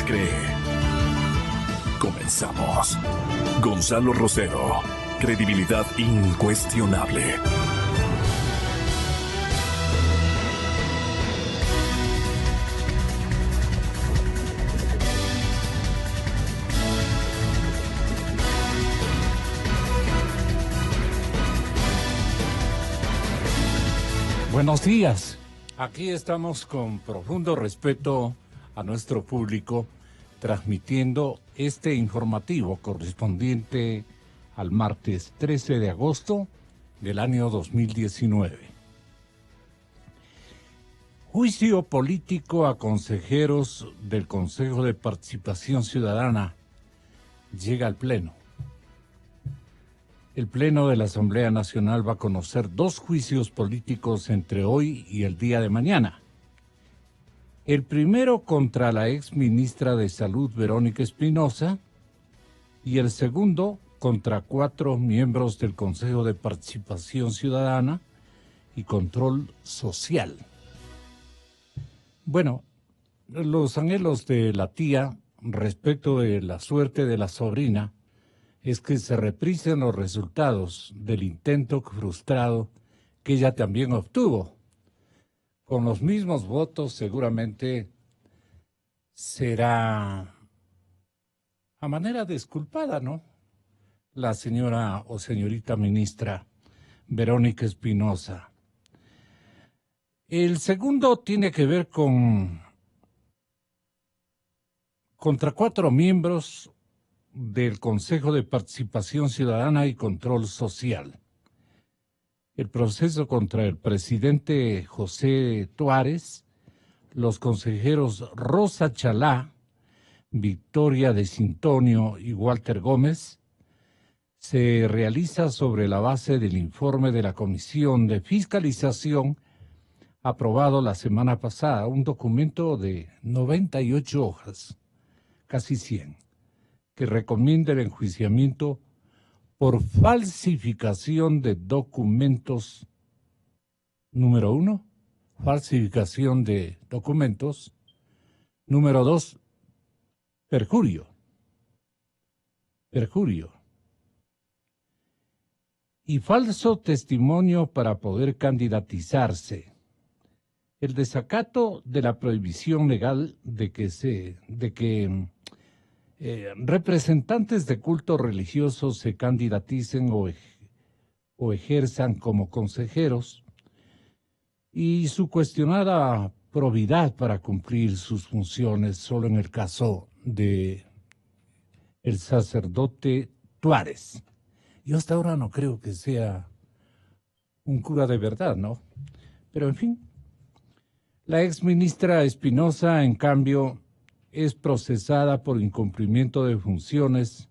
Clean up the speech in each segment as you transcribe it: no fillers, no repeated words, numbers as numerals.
cree. Comenzamos. Gonzalo Rosero, credibilidad incuestionable. Buenos días. Aquí estamos con profundo respeto a nuestro público, transmitiendo este informativo correspondiente al martes 13 de agosto del año 2019. Juicio político a consejeros del Consejo de Participación Ciudadana llega al Pleno. El Pleno de la Asamblea Nacional va a conocer 2 juicios políticos entre hoy y el día de mañana. El primero contra la ex ministra de Salud, Verónica Espinosa, y el segundo contra 4 miembros del Consejo de Participación Ciudadana y Control Social. Bueno, los anhelos de la tía respecto de la suerte de la sobrina es que se reprisen los resultados del intento frustrado que ella también obtuvo. Con los mismos votos seguramente será a manera disculpada, ¿no? La señora o señorita ministra Verónica Espinosa. El segundo tiene que ver contra 4 miembros del Consejo de Participación Ciudadana y Control Social. El proceso contra el presidente José Tuárez, los consejeros Rosa Chalá, Victoria de Cintonio y Walter Gómez, se realiza sobre la base del informe de la Comisión de Fiscalización aprobado la semana pasada, un documento de 98 hojas, casi 100. Que recomienda el enjuiciamiento por falsificación de documentos. Número 1, falsificación de documentos. Número 2, perjurio. Y falso testimonio para poder candidatizarse. El desacato de la prohibición legal de que representantes de cultos religiosos se candidaticen o ejerzan como consejeros y su cuestionada probidad para cumplir sus funciones solo en el caso de el sacerdote Tuárez. Yo hasta ahora no creo que sea un cura de verdad, ¿no? Pero en fin, la exministra Espinosa, en cambio, es procesada por incumplimiento de funciones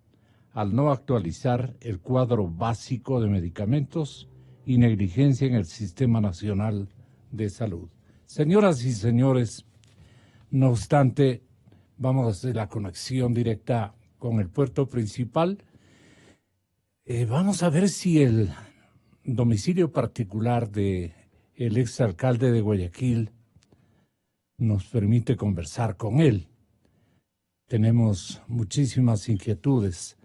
al no actualizar el cuadro básico de medicamentos y negligencia en el Sistema Nacional de Salud. Señoras y señores, no obstante, vamos a hacer la conexión directa con el puerto principal. Vamos a ver si el domicilio particular del exalcalde de Guayaquil nos permite conversar con él. Tenemos muchísimas inquietudes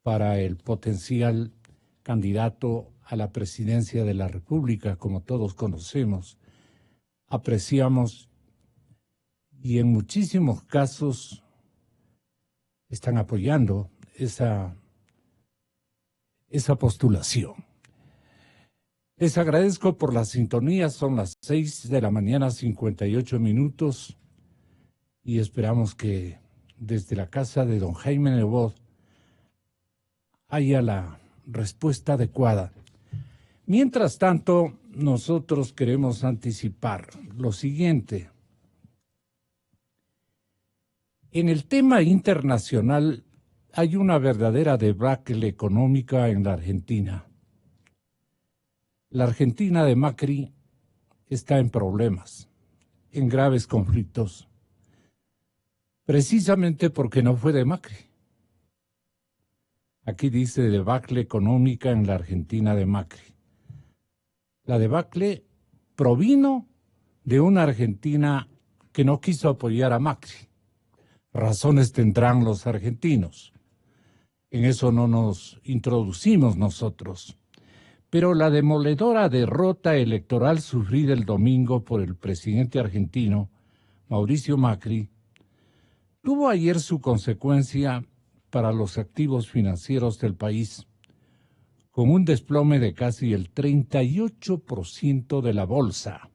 para el potencial candidato a la presidencia de la República, como todos conocemos, apreciamos y en muchísimos casos están apoyando esa postulación. Les agradezco por la sintonía, son las 6 de la mañana, 58 minutos, y esperamos que desde la casa de don Jaime Nebot haya la respuesta adecuada. Mientras tanto, nosotros queremos anticipar lo siguiente. En el tema internacional hay una verdadera debacle económica en la Argentina. La Argentina de Macri está en problemas, en graves conflictos, precisamente porque no fue de Macri. Aquí dice debacle económica en la Argentina de Macri. La debacle provino de una Argentina que no quiso apoyar a Macri. Razones tendrán los argentinos. En eso no nos introducimos nosotros. Pero la demoledora derrota electoral sufrida el domingo por el presidente argentino, Mauricio Macri, tuvo ayer su consecuencia para los activos financieros del país, con un desplome de casi el 38% de la bolsa,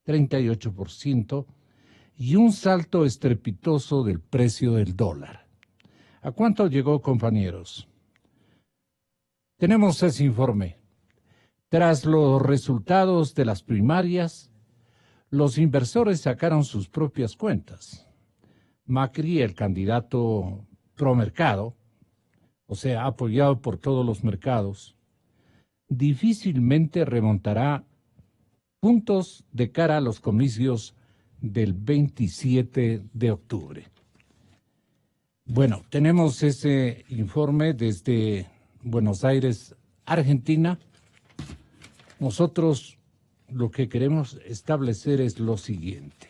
38%, y un salto estrepitoso del precio del dólar. ¿A cuánto llegó, compañeros? Tenemos ese informe. Tras los resultados de las primarias, los inversores sacaron sus propias cuentas. Macri, el candidato pro mercado, o sea, apoyado por todos los mercados, difícilmente remontará puntos de cara a los comicios del 27 de octubre. Bueno, tenemos ese informe desde Buenos Aires, Argentina. Nosotros lo que queremos establecer es lo siguiente.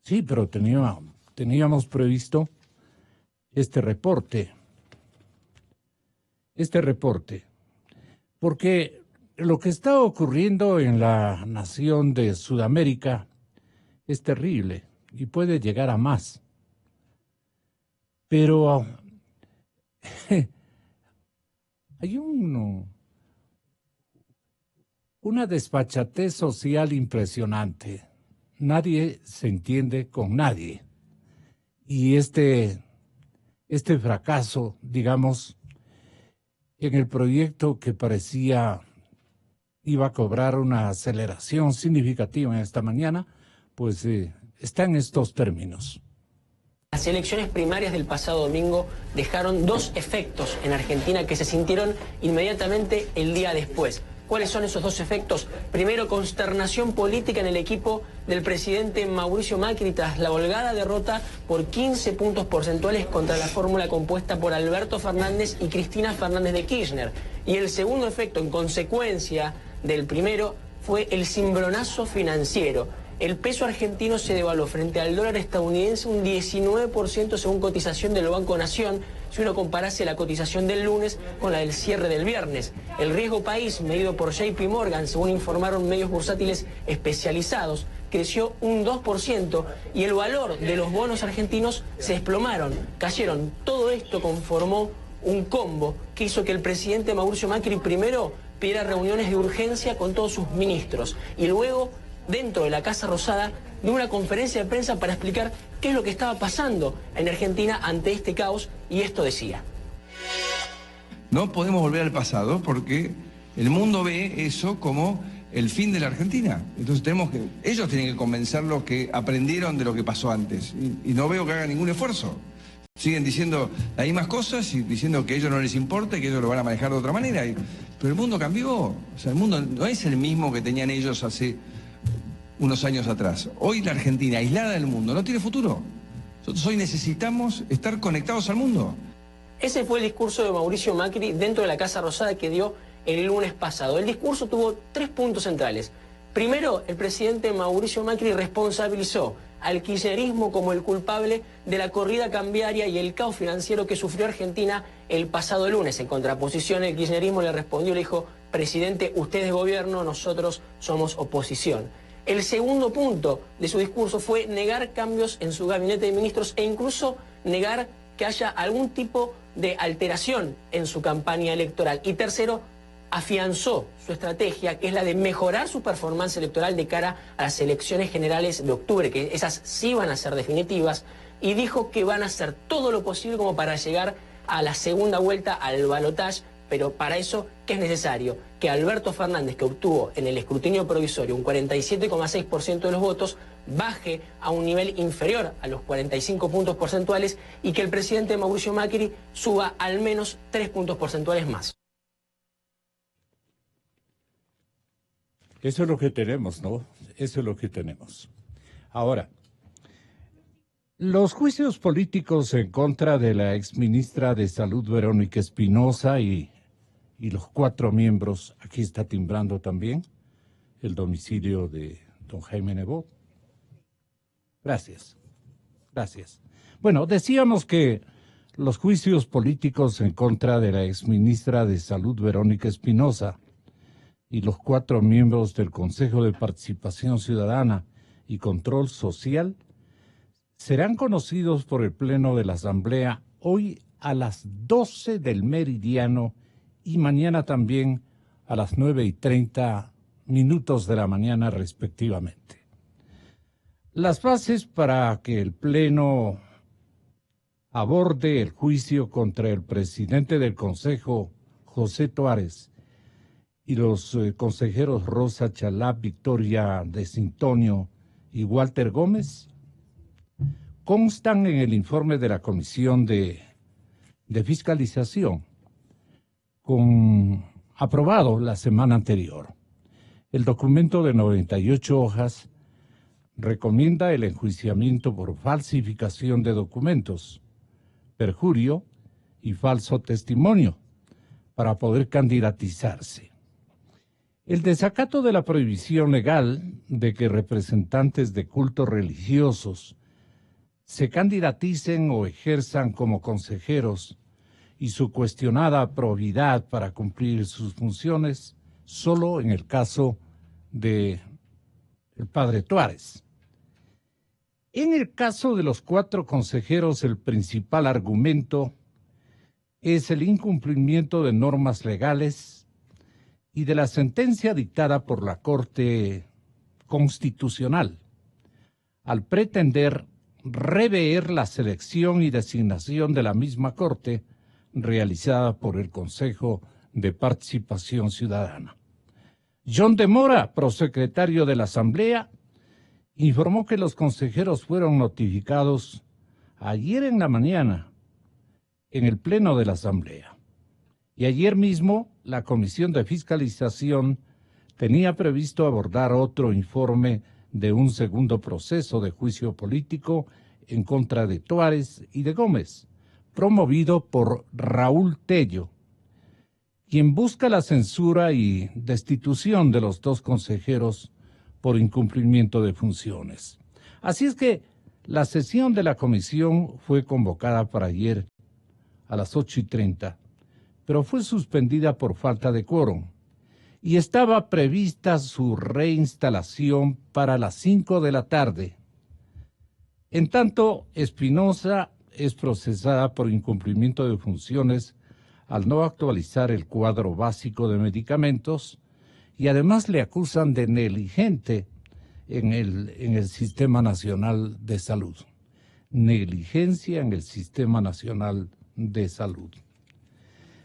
Sí, pero teníamos previsto este reporte, porque lo que está ocurriendo en la nación de Sudamérica es terrible y puede llegar a más. Pero hay una desfachatez social impresionante. Nadie se entiende con nadie. Y este fracaso, digamos, en el proyecto que parecía iba a cobrar una aceleración significativa en esta mañana, pues está en estos términos. Las elecciones primarias del pasado domingo dejaron dos efectos en Argentina que se sintieron inmediatamente el día después. ¿Cuáles son esos dos efectos? Primero, consternación política en el equipo del presidente Mauricio Macri tras la holgada derrota por 15 puntos porcentuales contra la fórmula compuesta por Alberto Fernández y Cristina Fernández de Kirchner. Y el segundo efecto, en consecuencia del primero, fue el cimbronazo financiero. El peso argentino se devaluó frente al dólar estadounidense un 19% según cotización del Banco Nación, si uno comparase la cotización del lunes con la del cierre del viernes. El riesgo país, medido por JP Morgan, según informaron medios bursátiles especializados, creció un 2% y el valor de los bonos argentinos se desplomaron, cayeron. Todo esto conformó un combo que hizo que el presidente Mauricio Macri primero pidiera reuniones de urgencia con todos sus ministros y luego, dentro de la Casa Rosada, de una conferencia de prensa para explicar qué es lo que estaba pasando en Argentina ante este caos, y esto decía. No podemos volver al pasado porque el mundo ve eso como el fin de la Argentina. Entonces ellos tienen que convencerlos que aprendieron de lo que pasó antes. Y no veo que hagan ningún esfuerzo. Siguen diciendo las mismas cosas y diciendo que a ellos no les importa y que ellos lo van a manejar de otra manera. Pero el mundo cambió. O sea, el mundo no es el mismo que tenían ellos hace unos años atrás. Hoy la Argentina, aislada del mundo, no tiene futuro. Nosotros hoy necesitamos estar conectados al mundo. Ese fue el discurso de Mauricio Macri dentro de la Casa Rosada que dio el lunes pasado. El discurso tuvo 3 puntos centrales. Primero, el presidente Mauricio Macri responsabilizó al kirchnerismo como el culpable de la corrida cambiaria y el caos financiero que sufrió Argentina el pasado lunes. En contraposición, el kirchnerismo le respondió, le dijo: presidente, usted es gobierno, nosotros somos oposición. El segundo punto de su discurso fue negar cambios en su gabinete de ministros e incluso negar que haya algún tipo de alteración en su campaña electoral. Y tercero, afianzó su estrategia, que es la de mejorar su performance electoral de cara a las elecciones generales de octubre, que esas sí van a ser definitivas, y dijo que van a hacer todo lo posible como para llegar a la segunda vuelta, al balotaje. Pero para eso, ¿qué es necesario? Que Alberto Fernández, que obtuvo en el escrutinio provisorio un 47,6% de los votos, baje a un nivel inferior a los 45 puntos porcentuales y que el presidente Mauricio Macri suba al menos 3 puntos porcentuales más. Eso es lo que tenemos, ¿no? Eso es lo que tenemos. Ahora, los juicios políticos en contra de la exministra de Salud, Verónica Espinosa, y los 4 miembros, aquí está timbrando también el domicilio de don Jaime Nebot, Gracias. Gracias. Bueno, decíamos que los juicios políticos en contra de la exministra de Salud, Verónica Espinosa, y los 4 miembros del Consejo de Participación Ciudadana y Control Social serán conocidos por el Pleno de la Asamblea hoy a las 12 del meridiano y mañana también a las 9:30 de la mañana respectivamente. Las bases para que el Pleno aborde el juicio contra el presidente del Consejo, José Tuárez, y los consejeros Rosa Chalá, Victoria de Sintonio y Walter Gómez, constan en el informe de la Comisión de Fiscalización, aprobado la semana anterior. El documento de 98 hojas recomienda el enjuiciamiento por falsificación de documentos, perjurio y falso testimonio para poder candidatizarse. El desacato de la prohibición legal de que representantes de cultos religiosos se candidaticen o ejerzan como consejeros y su cuestionada probidad para cumplir sus funciones solo en el caso de el padre Tuárez. En el caso de los 4 consejeros, el principal argumento es el incumplimiento de normas legales y de la sentencia dictada por la Corte Constitucional, al pretender rever la selección y designación de la misma Corte realizada por el Consejo de Participación Ciudadana. John de Mora, prosecretario de la Asamblea, informó que los consejeros fueron notificados ayer en la mañana en el Pleno de la Asamblea. Y ayer mismo la Comisión de Fiscalización tenía previsto abordar otro informe de un segundo proceso de juicio político en contra de Tuárez y de Gómez, promovido por Raúl Tello, quien busca la censura y destitución de los 2 consejeros por incumplimiento de funciones. Así es que la sesión de la comisión fue convocada para ayer a las 8:30, pero fue suspendida por falta de quórum y estaba prevista su reinstalación para las 5 de la tarde. En tanto, Espinosa es procesada por incumplimiento de funciones al no actualizar el cuadro básico de medicamentos y además le acusan de negligente en el Sistema Nacional de Salud. Negligencia en el Sistema Nacional de Salud.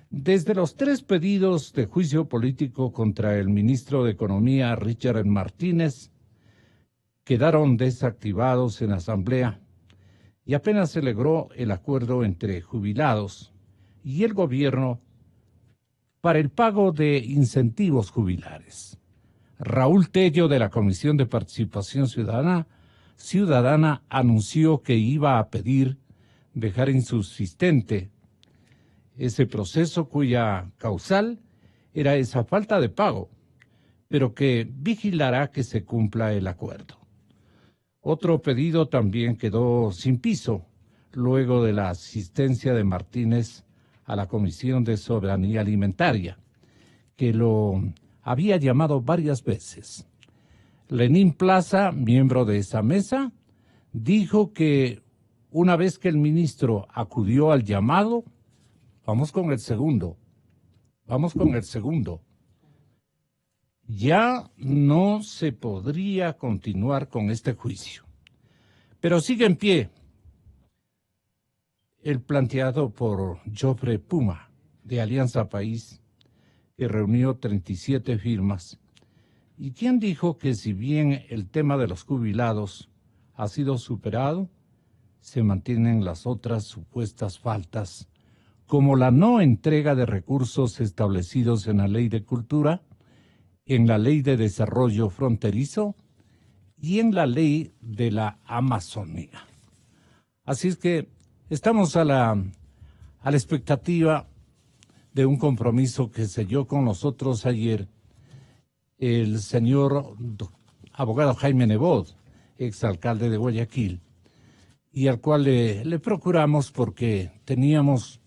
Desde los 3 pedidos de juicio político contra el ministro de Economía, Richard Martínez, quedaron desactivados en la Asamblea y apenas se logró el acuerdo entre jubilados y el gobierno para el pago de incentivos jubilares. Raúl Tello, de la Comisión de Participación Ciudadana anunció que iba a pedir dejar insubsistente ese proceso cuya causal era esa falta de pago, pero que vigilará que se cumpla el acuerdo. Otro pedido también quedó sin piso luego de la asistencia de Martínez a la Comisión de Soberanía Alimentaria, que lo había llamado varias veces. Lenín Plaza, miembro de esa mesa, dijo que una vez que el ministro acudió al llamado, vamos con el segundo, ya no se podría continuar con este juicio. Pero sigue en pie el planteado por Jofre Puma, de Alianza País, que reunió 37 firmas, y quien dijo que si bien el tema de los jubilados ha sido superado, se mantienen las otras supuestas faltas, como la no entrega de recursos establecidos en la Ley de Cultura, en la Ley de Desarrollo Fronterizo y en la Ley de la Amazonía. Así es que estamos a la expectativa de un compromiso que selló con nosotros ayer el señor abogado Jaime Nebot, exalcalde de Guayaquil, y al cual le procuramos porque teníamos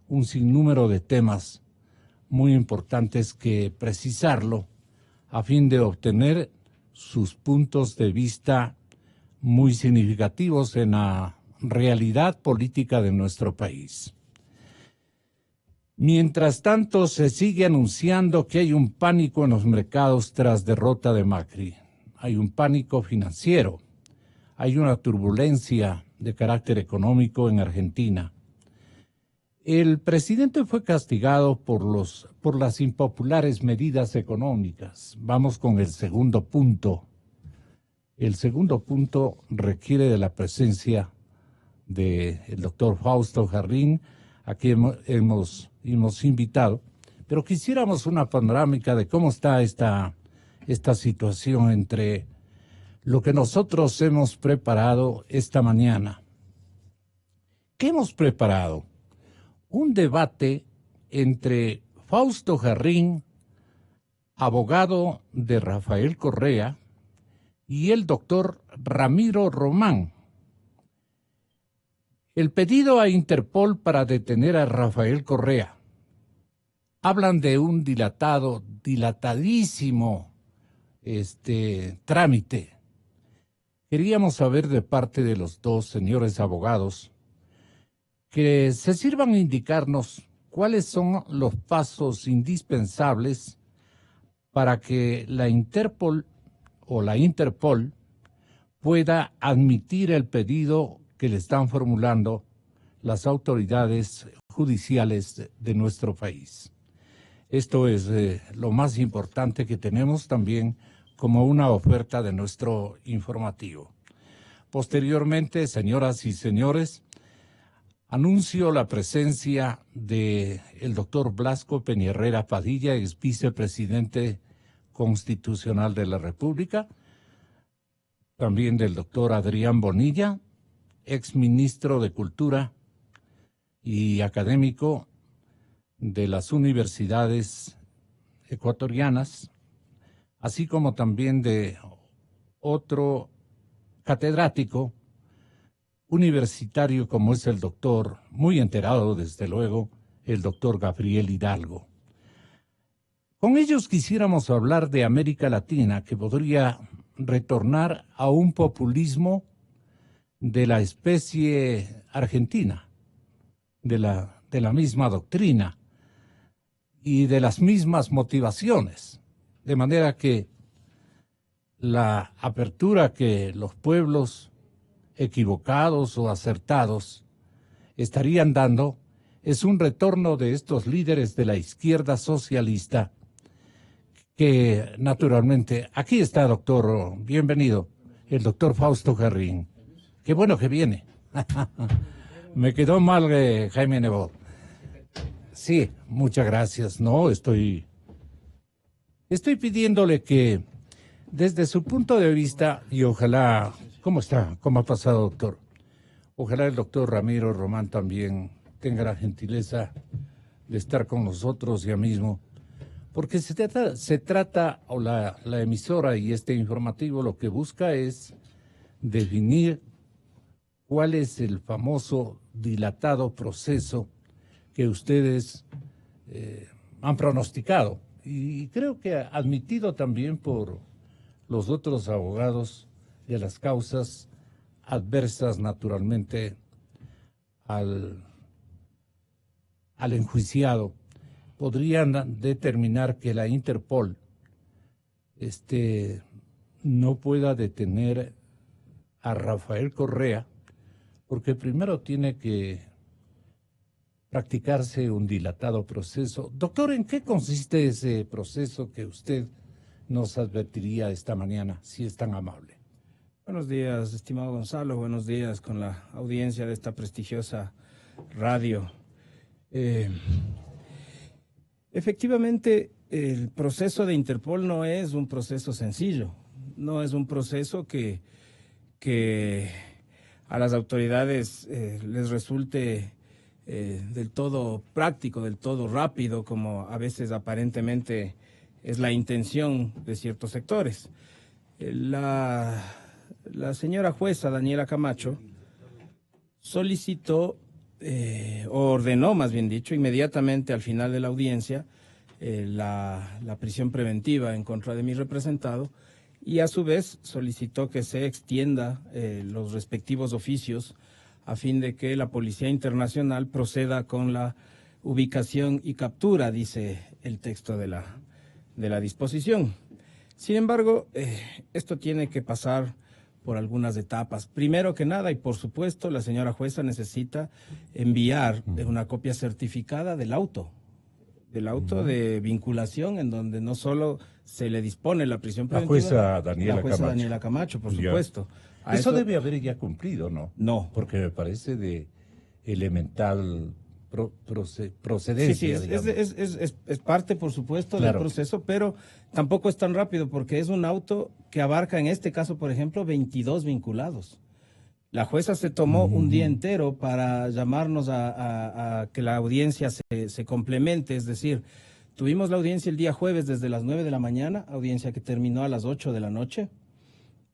un sinnúmero de temas muy importantes que precisarlo a fin de obtener sus puntos de vista muy significativos en la realidad política de nuestro país. Mientras tanto, se sigue anunciando que hay un pánico en los mercados tras derrota de Macri. Hay un pánico financiero, hay una turbulencia de carácter económico en Argentina. El presidente fue castigado por las impopulares medidas económicas. Vamos con el segundo punto. El segundo punto requiere de la presencia del doctor Fausto Jarrín, a quien hemos invitado, pero quisiéramos una panorámica de cómo está esta situación entre lo que nosotros hemos preparado esta mañana. ¿Qué hemos preparado? Un debate entre Fausto Jarrín, abogado de Rafael Correa, y el doctor Ramiro Román. El pedido a Interpol para detener a Rafael Correa. Hablan de un dilatadísimo trámite. Queríamos saber de parte de los dos señores abogados que se sirvan a indicarnos cuáles son los pasos indispensables para que la Interpol pueda admitir el pedido que le están formulando las autoridades judiciales de nuestro país. Esto es lo más importante que tenemos también como una oferta de nuestro informativo. Posteriormente, señoras y señores, anuncio la presencia del doctor Blasco Peña-Herrera Padilla, ex vicepresidente constitucional de la República, también del doctor Adrián Bonilla, ex ministro de Cultura y académico de las universidades ecuatorianas, así como también de otro catedrático universitario como es el doctor, muy enterado desde luego, el doctor Gabriel Hidalgo. Con ellos quisiéramos hablar de América Latina, que podría retornar a un populismo de la especie argentina, de la misma doctrina y de las mismas motivaciones, de manera que la apertura que los pueblos equivocados o acertados estarían dando es un retorno de estos líderes de la izquierda socialista que naturalmente, aquí está doctor, bienvenido, el doctor Fausto Jarrín. Qué bueno que viene. Me quedó mal Jaime Nebot. Sí, muchas gracias. No, estoy pidiéndole que desde su punto de vista, y ojalá, ¿cómo está? ¿Cómo ha pasado, doctor? Ojalá el doctor Ramiro Román también tenga la gentileza de estar con nosotros ya mismo, porque se trata o la emisora y este informativo lo que busca es definir cuál es el famoso dilatado proceso que ustedes han pronosticado y creo que admitido también por los otros abogados de las causas adversas naturalmente al enjuiciado. Podrían determinar que la Interpol no pueda detener a Rafael Correa porque primero tiene que practicarse un dilatado proceso. Doctor, ¿en qué consiste ese proceso que usted nos advertiría esta mañana, si es tan amable? Buenos días, estimado Gonzalo, buenos días con la audiencia de esta prestigiosa radio. Efectivamente, el proceso de Interpol no es un proceso sencillo, no es un proceso que a las autoridades les resulte del todo práctico, del todo rápido, como a veces aparentemente es la intención de ciertos sectores. La la señora jueza Daniela Camacho solicitó, o ordenó, más bien dicho, inmediatamente al final de la audiencia, la prisión preventiva en contra de mi representado, y a su vez solicitó que se extienda los respectivos oficios a fin de que la Policía Internacional proceda con la ubicación y captura, dice el texto de la disposición. Sin embargo, esto tiene que pasar por algunas etapas. Primero que nada, y por supuesto, la señora jueza necesita enviar una copia certificada del auto de vinculación, en donde no solo se le dispone la prisión preventiva. La jueza Daniela Camacho, por supuesto. Eso debe haber ya cumplido, ¿no? No. Porque me parece de elemental procedencia. Sí, es parte, por supuesto, del proceso, pero tampoco es tan rápido, porque es un auto que abarca, en este caso, por ejemplo, 22 vinculados. La jueza se tomó un día entero para llamarnos a que la audiencia se complemente, es decir, tuvimos la audiencia el día jueves desde las 9 de la mañana, audiencia que terminó a las 8 de la noche,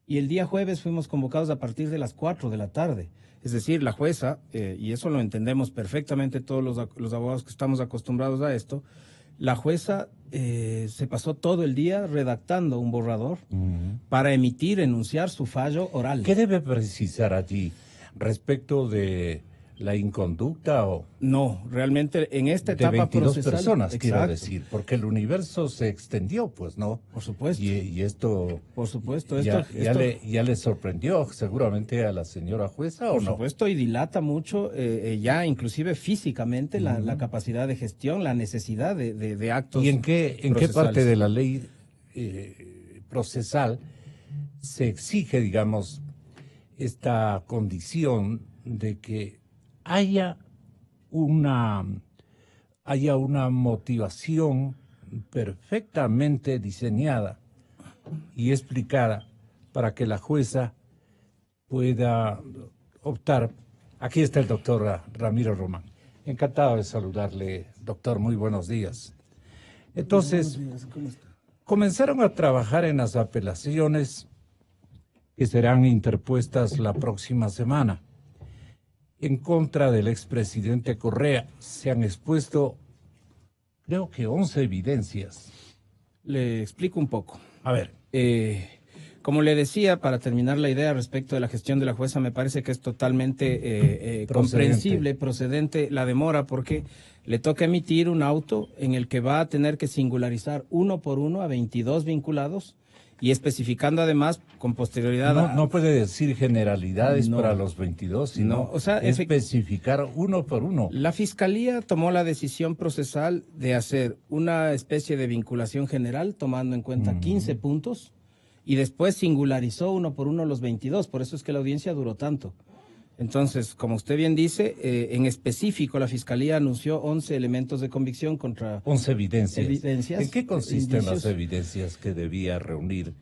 y el día jueves fuimos convocados a partir de las 4 de la tarde. Es decir, la jueza, y eso lo entendemos perfectamente todos los abogados que estamos acostumbrados a esto, la jueza se pasó todo el día redactando un borrador para enunciar su fallo oral. ¿Qué debe precisar allí respecto de la inconducta o...? No, realmente en esta etapa de 22 procesal, personas, exacto, quiero decir, porque el universo se extendió, pues, ¿no? Por supuesto. Y esto... Por supuesto. Ya le sorprendió seguramente a la señora jueza, ¿o no? Por supuesto, y dilata mucho ya inclusive físicamente la capacidad de gestión, la necesidad de actos. ¿Y en qué parte de la ley procesal se exige, digamos, esta condición de que haya una motivación perfectamente diseñada y explicada para que la jueza pueda optar? Aquí está el doctor Ramiro Román. Encantado de saludarle, doctor. Muy buenos días. Entonces, comenzaron a trabajar en las apelaciones que serán interpuestas la próxima semana. En contra del expresidente Correa se han expuesto, creo que 11 evidencias. Le explico un poco. A ver. Como le decía, para terminar la idea respecto de la gestión de la jueza, me parece que es totalmente comprensible, procedente la demora, porque le toca emitir un auto en el que va a tener que singularizar uno por uno a 22 vinculados, y especificando además con posterioridad... No puede decir generalidades para los 22, sino especificar uno por uno. La Fiscalía tomó la decisión procesal de hacer una especie de vinculación general, tomando en cuenta 15 puntos, y después singularizó uno por uno los 22, por eso es que la audiencia duró tanto. Entonces, como usted bien dice, en específico la Fiscalía anunció 11 elementos de convicción contra... 11 evidencias. ¿En qué consisten indicios? Las evidencias que debía reunir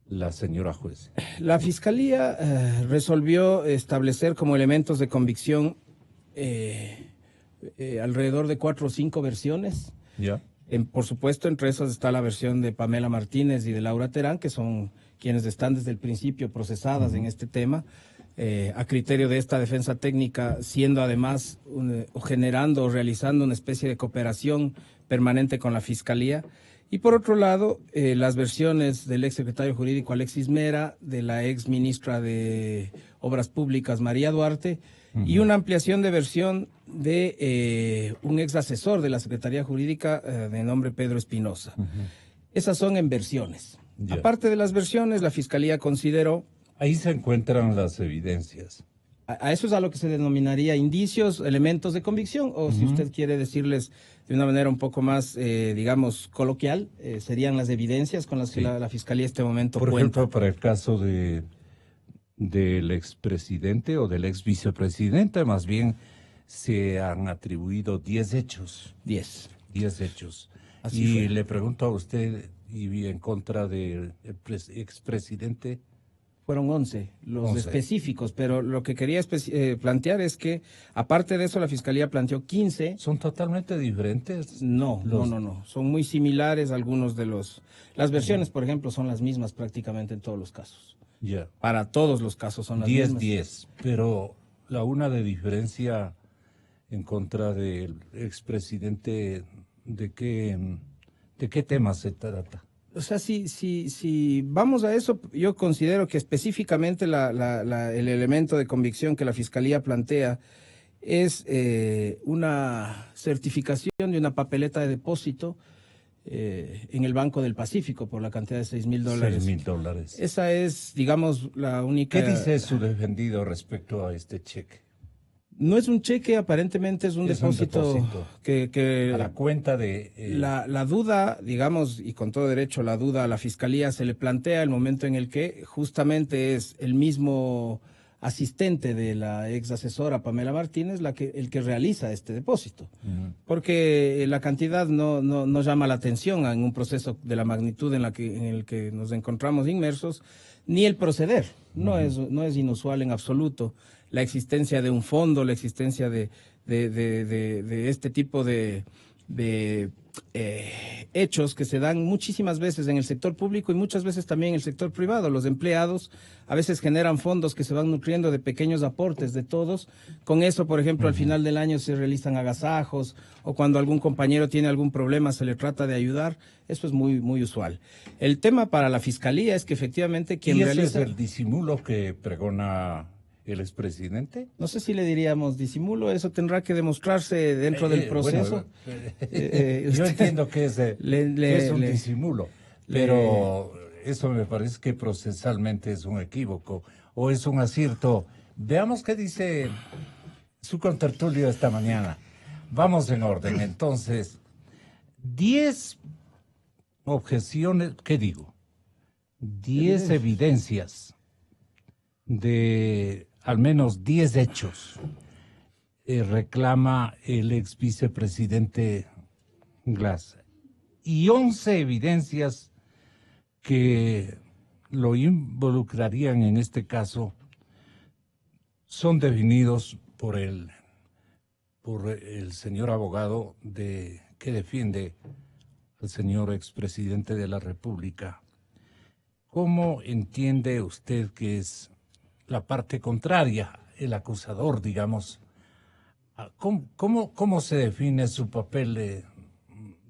la señora juez? La Fiscalía resolvió establecer como elementos de convicción alrededor de 4 o 5 versiones. Ya. Por supuesto, entre esas está la versión de Pamela Martínez y de Laura Terán, que son quienes están desde el principio procesadas en este tema. A criterio de esta defensa técnica, siendo además generando o realizando una especie de cooperación permanente con la Fiscalía. Y por otro lado, las versiones del ex secretario jurídico Alexis Mera, de la ex ministra de Obras Públicas María Duarte, y una ampliación de versión de un ex asesor de la Secretaría Jurídica de nombre Pedro Espinosa. Esas son en versiones. Aparte de las versiones, la Fiscalía consideró... Ahí se encuentran las evidencias. A eso es a lo que se denominaría indicios, elementos de convicción, o si usted quiere decirles de una manera un poco más, digamos, coloquial, serían las evidencias con las que la Fiscalía en este momento cuenta. Por ejemplo, para el caso del expresidente o del ex vicepresidente, más bien se han atribuido 10 hechos. 10 hechos. Así fue. Le pregunto a usted, y en contra del expresidente... Fueron 11 los específicos, pero lo que quería plantear es que, aparte de eso, la Fiscalía planteó 15. ¿Son totalmente diferentes? No. Son muy similares algunos de los... Las versiones, por ejemplo, son las mismas prácticamente en todos los casos. Ya. Para todos los casos son las 10-10, mismas. pero la una de diferencia en contra del expresidente, ¿de qué tema se trata? O sea, si vamos a eso, yo considero que específicamente el elemento de convicción que la Fiscalía plantea es una certificación de una papeleta de depósito en el Banco del Pacífico por la cantidad de $6.000. $6.000. Esa es, digamos, la única... ¿Qué dice su defendido respecto a este cheque? No es un cheque, aparentemente es un depósito, que a la cuenta de... La duda, digamos, y con todo derecho la duda a la Fiscalía se le plantea el momento en el que justamente es el mismo asistente de la ex asesora Pamela Martínez el que realiza este depósito. Porque la cantidad no llama la atención en un proceso de la magnitud en el que nos encontramos inmersos, ni el proceder. No es inusual en absoluto la existencia de un fondo, la existencia de este tipo de hechos que se dan muchísimas veces en el sector público y muchas veces también en el sector privado. Los empleados a veces generan fondos que se van nutriendo de pequeños aportes de todos. Con eso, por ejemplo, al final del año se realizan agasajos o cuando algún compañero tiene algún problema se le trata de ayudar. Eso es muy, muy usual. El tema para la Fiscalía es que efectivamente quien ¿Y ese realiza... es el disimulo que pregona el expresidente? No sé si le diríamos disimulo, eso tendrá que demostrarse dentro del proceso. Yo entiendo que es un disimulo, pero eso me parece que procesalmente es un equívoco o es un acierto. Veamos qué dice su contertulio esta mañana. Vamos en orden, entonces. 10 objeciones, ¿qué digo? 10 evidencias de al menos 10 hechos reclama el ex vicepresidente Glass y 11 evidencias que lo involucrarían en este caso son definidos por el señor abogado que defiende al señor expresidente de la República. ¿Cómo entiende usted que es la parte contraria, el acusador, digamos? ¿Cómo se define su papel,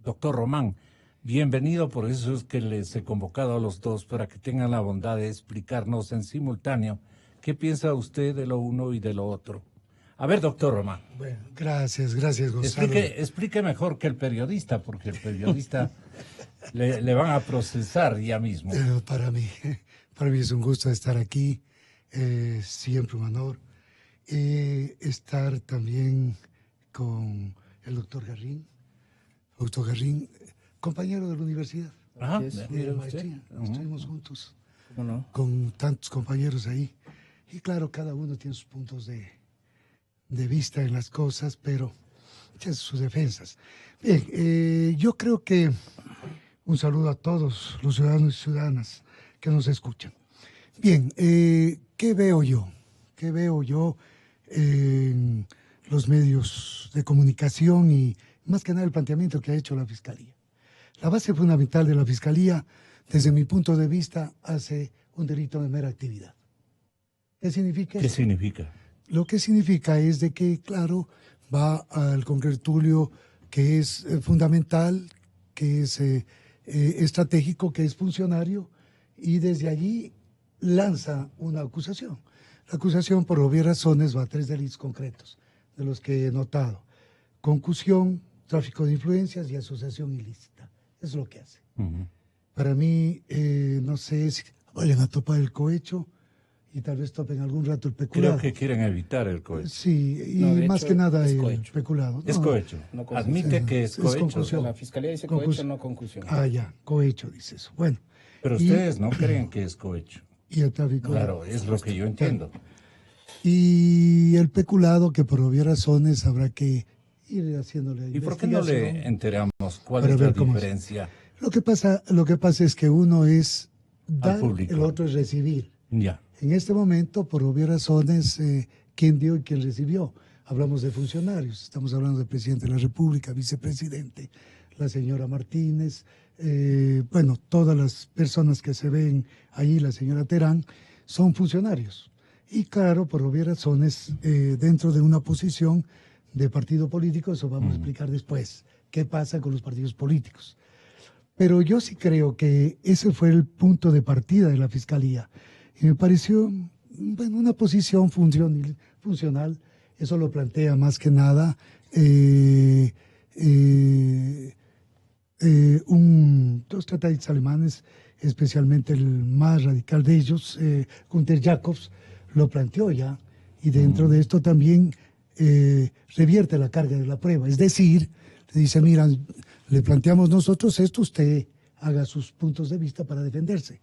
doctor Román? Bienvenido, por eso es que les he convocado a los dos para que tengan la bondad de explicarnos en simultáneo qué piensa usted de lo uno y de lo otro. A ver, doctor Román. Bueno, gracias Gonzalo. Explique mejor que el periodista, porque el periodista le van a procesar ya mismo. Para mí es un gusto estar aquí. Siempre un honor estar también con el doctor Garrín, compañero de la universidad, de maestría. Estuvimos juntos con tantos compañeros ahí. Y claro, cada uno tiene sus puntos de vista en las cosas, pero tiene sus defensas. Bien, yo creo que un saludo a todos los ciudadanos y ciudadanas que nos escuchan. Bien, ¿qué veo yo? ¿Qué veo yo en los medios de comunicación y más que nada el planteamiento que ha hecho la Fiscalía? La base fundamental de la Fiscalía, desde mi punto de vista, hace un delito de mera actividad. ¿Qué significa eso? ¿Qué significa? Lo que significa es de que, claro, va al congraturio que es fundamental, que es estratégico, que es funcionario, y desde allí lanza una acusación. La acusación, por obvias razones, va a 3 delitos concretos, de los que he notado: concusión, tráfico de influencias y asociación ilícita. Es lo que hace. Para mí, no sé si vayan a topar el cohecho y tal vez topen algún rato el peculado. Creo que quieren evitar el cohecho. Sí, y más que nada el peculado. Es cohecho. No, admite que es cohecho. concusión. La Fiscalía dice cohecho, no concusión. Ah, ya, cohecho dice eso. Bueno. Pero ustedes no creen que es cohecho. Y el tráfico. Claro, es lo que yo entiendo. Y el peculado, que por obvias razones habrá que ir haciéndole ¿Y por qué no le enteramos cuál para es la ver cómo diferencia? Lo que pasa es que uno es dar, público. el otro es recibir. Ya. En este momento, por obvias razones, ¿quién dio y quién recibió? Hablamos de funcionarios, estamos hablando del presidente de la República, vicepresidente, la señora Martínez, bueno, todas las personas que se ven ahí, la señora Terán, son funcionarios. Y claro, por obvias razones, dentro de una posición de partido político, eso vamos a explicar después, qué pasa con los partidos políticos. Pero yo sí creo que ese fue el punto de partida de la Fiscalía. Y me pareció una posición funcional. Eso lo plantea más que nada dos tratadistas alemanes, especialmente el más radical de ellos, Günther Jacobs, lo planteó ya. Y dentro de esto también revierte la carga de la prueba. Es decir, le dice, mira, le planteamos nosotros esto, usted haga sus puntos de vista para defenderse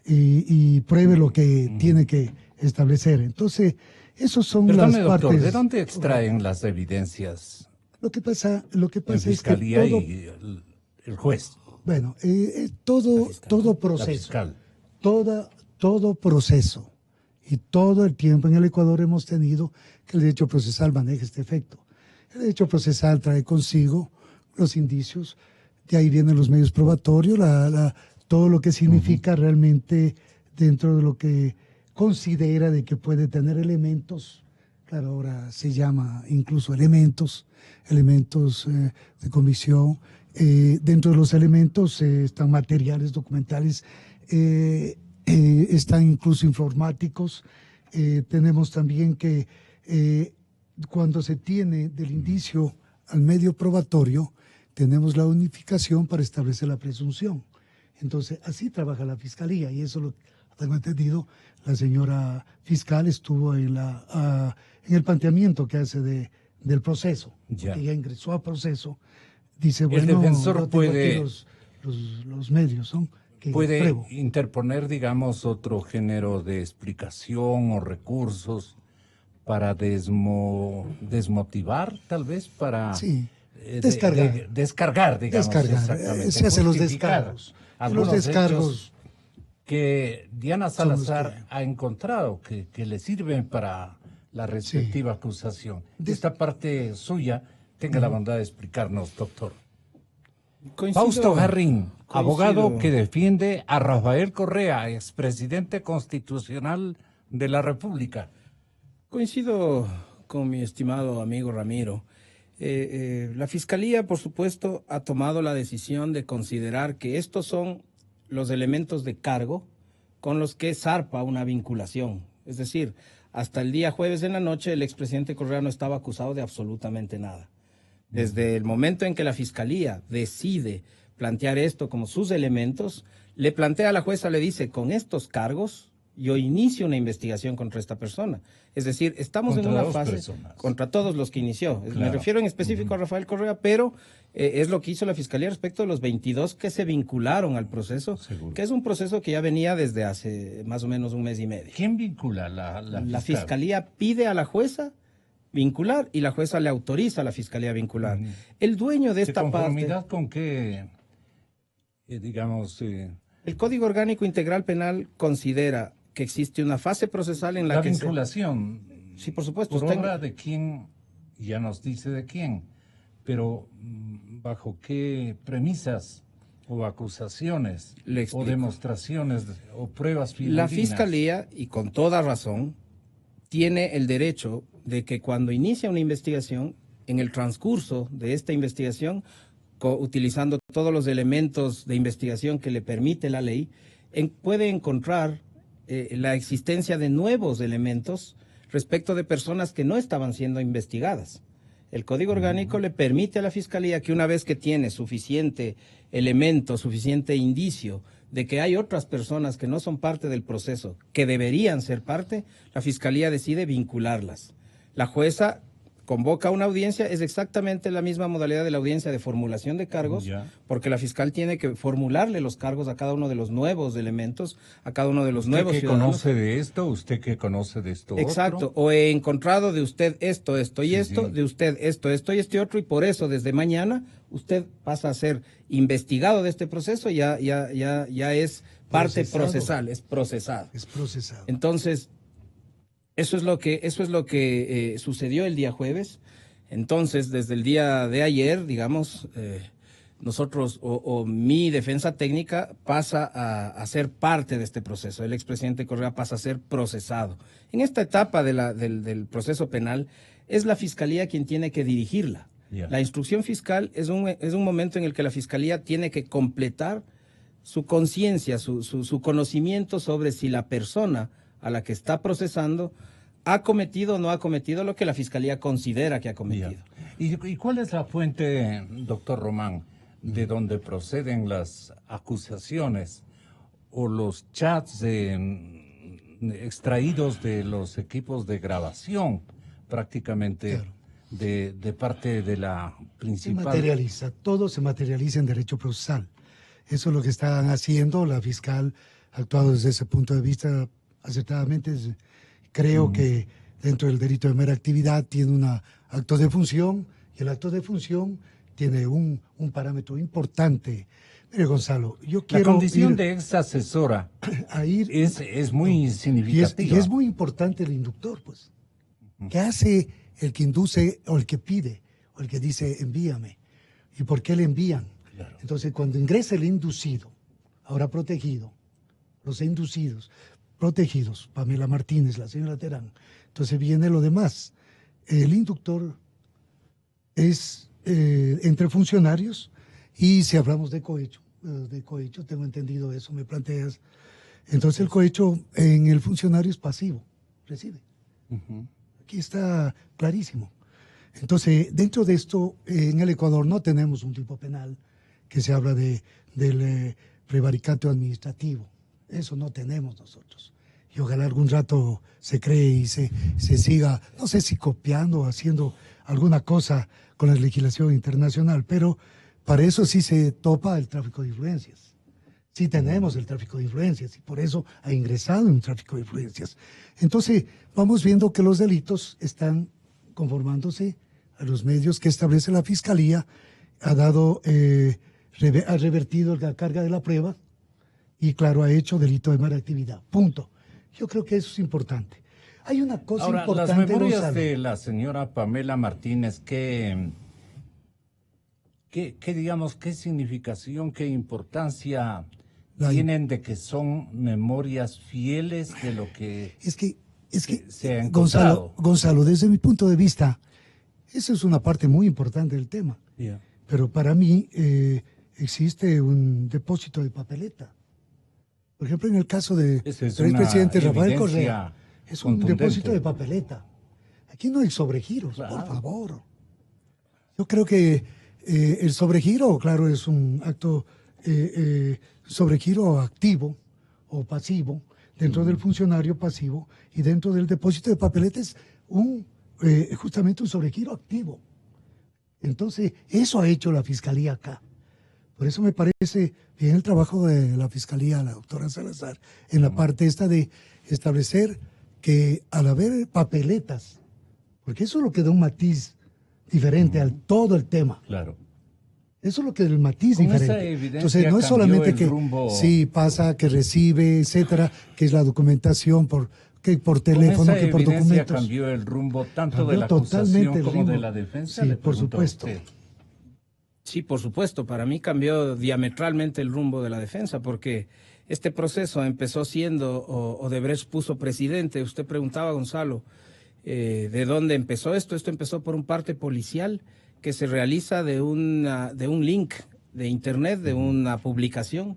y pruebe lo que tiene que establecer. Entonces, esos son las doctor, partes. ¿de dónde extraen las evidencias? Lo que pasa en fiscalía es que todo, y el juez. Bueno, todo proceso, todo proceso y todo el tiempo en el Ecuador hemos tenido que el derecho procesal maneja este efecto. El derecho procesal trae consigo los indicios, de ahí vienen los medios probatorios, todo lo que significa realmente dentro de lo que considera de que puede tener elementos, claro, ahora se llama incluso elementos de convicción. Dentro de los elementos están materiales documentales, están incluso informáticos. Tenemos también que cuando se tiene del indicio al medio probatorio, tenemos la unificación para establecer la presunción. Entonces, así trabaja la Fiscalía y eso lo tengo entendido. La señora fiscal estuvo en el planteamiento que hace del proceso. Ya. Ella ingresó a proceso. Dice, bueno, el defensor no puede, los medios son que puede pruebo. interponer, digamos, otro género de explicación o recursos para desmotivar, tal vez, para Sí, descargar, digamos, exactamente. Se hacen los justificar descargos. algunos Los descargos hechos que Diana Salazar ha encontrado que le sirven para la respectiva acusación. Esta parte suya, tenga la bondad de explicarnos, doctor. Fausto Jarrín, abogado que defiende a Rafael Correa, expresidente constitucional de la República. Coincido con mi estimado amigo Ramiro. La Fiscalía, por supuesto, ha tomado la decisión de considerar que estos son los elementos de cargo con los que zarpa una vinculación. Es decir, hasta el día jueves en la noche el expresidente Correa no estaba acusado de absolutamente nada. Desde el momento en que la Fiscalía decide plantear esto como sus elementos, le plantea a la jueza, le dice, con estos cargos yo inicio una investigación contra esta persona. Es decir, estamos en una fase contra todos los que inició. Claro. Me refiero en específico a Rafael Correa, pero es lo que hizo la Fiscalía respecto de los 22 que se vincularon al proceso, que es un proceso que ya venía desde hace más o menos un mes y medio. ¿Quién vincula la Fiscalía pide a la jueza vincular y la jueza le autoriza a la Fiscalía a vincular. El dueño de esta parte... ¿De conformidad con qué, digamos... El Código Orgánico Integral Penal considera que existe una fase procesal en la que... La vinculación. Sí, por supuesto. Por obra de quién, ya nos dice de quién, pero ¿bajo qué premisas o acusaciones o demostraciones o pruebas fidedignas? La Fiscalía, y con toda razón, tiene el derecho de que cuando inicia una investigación, en el transcurso de esta investigación, utilizando todos los elementos de investigación que le permite la ley, puede encontrar la existencia de nuevos elementos respecto de personas que no estaban siendo investigadas. El Código Orgánico le permite a la Fiscalía que una vez que tiene suficiente elemento, suficiente indicio de que hay otras personas que no son parte del proceso, que deberían ser parte, la Fiscalía decide vincularlas. La jueza convoca una audiencia, es exactamente la misma modalidad de la audiencia de formulación de cargos, porque la fiscal tiene que formularle los cargos a cada uno de los nuevos elementos, a cada uno de los nuevos ciudadanos. ¿Usted que conoce de esto? ¿Usted que conoce de esto? Exacto, o he encontrado de usted esto y esto, de usted esto y este otro, y por eso desde mañana usted pasa a ser investigado de este proceso, ya es parte procesal, es procesado. Es procesado. Entonces, eso es lo que sucedió el día jueves. Entonces, desde el día de ayer, digamos, nosotros o mi defensa técnica pasa a ser parte de este proceso. El expresidente Correa pasa a ser procesado. En esta etapa del proceso penal es la Fiscalía quien tiene que dirigirla. Yeah. La instrucción fiscal es un momento en el que la Fiscalía tiene que completar su conciencia, su conocimiento sobre si la persona a la que está procesando ha cometido o no ha cometido lo que la Fiscalía considera que ha cometido. Yeah. ¿Y cuál es la fuente, doctor Román, de donde proceden las acusaciones o los chats extraídos de los equipos de grabación prácticamente? Claro. De parte de la principal... Todo se materializa en derecho procesal. Eso es lo que están haciendo. La fiscal ha actuado desde ese punto de vista acertadamente. Creo que dentro del delito de mera actividad tiene un acto de función, y el acto de función tiene un parámetro importante. Mire, Gonzalo, yo quiero... La condición de ex asesora es muy significativa. Y es muy importante el inductor, pues. ¿Qué hace el que induce o el que pide o el que dice envíame? ¿Y por qué le envían? Claro. Entonces, cuando ingresa el inducido, ahora protegido, los inducidos, protegidos, Pamela Martínez, la señora Terán, entonces viene lo demás. El inductor es entre funcionarios, y si hablamos de cohecho, tengo entendido eso, me planteas, entonces el cohecho en el funcionario es pasivo, recibe. Aquí está clarísimo. Entonces, dentro de esto, en el Ecuador no tenemos un tipo penal que se habla del prevaricato administrativo. Eso no tenemos nosotros. Y ojalá algún rato se cree y se siga, no sé si copiando o haciendo alguna cosa con la legislación internacional, pero para eso sí se topa el tráfico de influencias. Sí tenemos el tráfico de influencias y por eso ha ingresado en un tráfico de influencias. Entonces, vamos viendo que los delitos están conformándose a los medios que establece la Fiscalía, ha revertido la carga de la prueba y, claro, ha hecho delito de mala actividad. Punto. Yo creo que eso es importante. Hay una cosa importante. Las memorias, Gonzalo, de la señora Pamela Martínez, ¿qué significación, qué importancia tienen de que son memorias fieles de lo que se ha encontrado? Gonzalo, desde mi punto de vista, esa es una parte muy importante del tema. Yeah. Pero para mí existe un depósito de papeleta. Por ejemplo, en el caso del expresidente Rafael Correa, es un depósito de papeleta. Aquí no hay sobregiros, claro, por favor. Yo creo que el sobregiro, claro, es un acto sobregiro activo o pasivo dentro del funcionario pasivo, y dentro del depósito de papeleta es justamente un sobregiro activo. Entonces, eso ha hecho la Fiscalía acá. Por eso me parece bien el trabajo de la Fiscalía, la doctora Salazar, en la parte esta de establecer que al haber papeletas, porque eso es lo que da un matiz diferente al todo el tema. Claro. Eso es lo que da el matiz diferente. Entonces, no es solamente que sí pasa, que recibe, etcétera, que es la documentación por teléfono, que por documentos. Cambió el rumbo tanto de la acusación como de la defensa. Sí, por supuesto. Sí, por supuesto. Para mí cambió diametralmente el rumbo de la defensa, porque este proceso empezó siendo Odebrecht puso presidente. Usted preguntaba, Gonzalo, ¿de dónde empezó esto? Esto empezó por un parte policial que se realiza de un link de internet, de una publicación.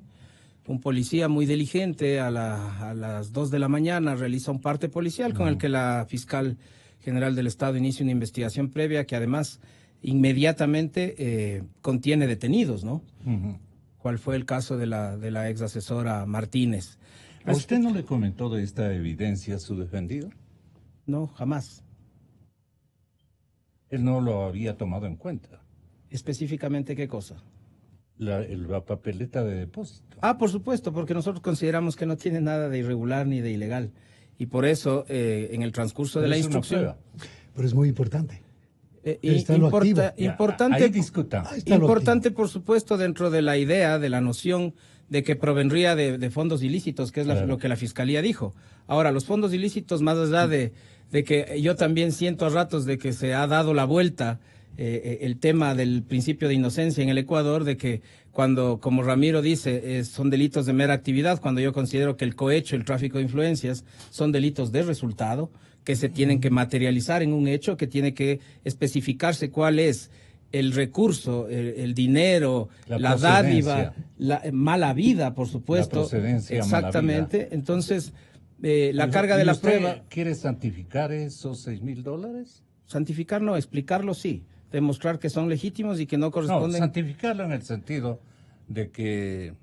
Un policía muy diligente a las 2 de la mañana realiza un parte policial con el que la fiscal general del Estado inicia una investigación previa que además inmediatamente contiene detenidos, ¿no? ¿Cuál fue el caso de la ex asesora Martínez? ¿A usted no le comentó de esta evidencia a su defendido? No, jamás. Él no lo había tomado en cuenta. ¿Específicamente qué cosa? La papeleta de depósito. Ah, por supuesto, porque nosotros consideramos que no tiene nada de irregular ni de ilegal. Y por eso, en el transcurso de la instrucción... Pero es muy importante. Importante, por supuesto, dentro de la idea, de la noción de que provendría de fondos ilícitos, que es lo que la Fiscalía dijo. Ahora, los fondos ilícitos, más allá de que yo también siento a ratos de que se ha dado la vuelta el tema del principio de inocencia en el Ecuador, de que cuando, como Ramiro dice, son delitos de mera actividad, cuando yo considero que el cohecho, el tráfico de influencias, son delitos de resultado, que se tienen que materializar en un hecho, que tiene que especificarse cuál es el recurso, el dinero, la dádiva, la mala vida, por supuesto. La procedencia, exactamente. Mala vida. Entonces, la carga de la prueba. ¿Quiere santificar esos $6,000? Santificar no, explicarlo sí. Demostrar que son legítimos y que no corresponden. No, santificarlo en el sentido de que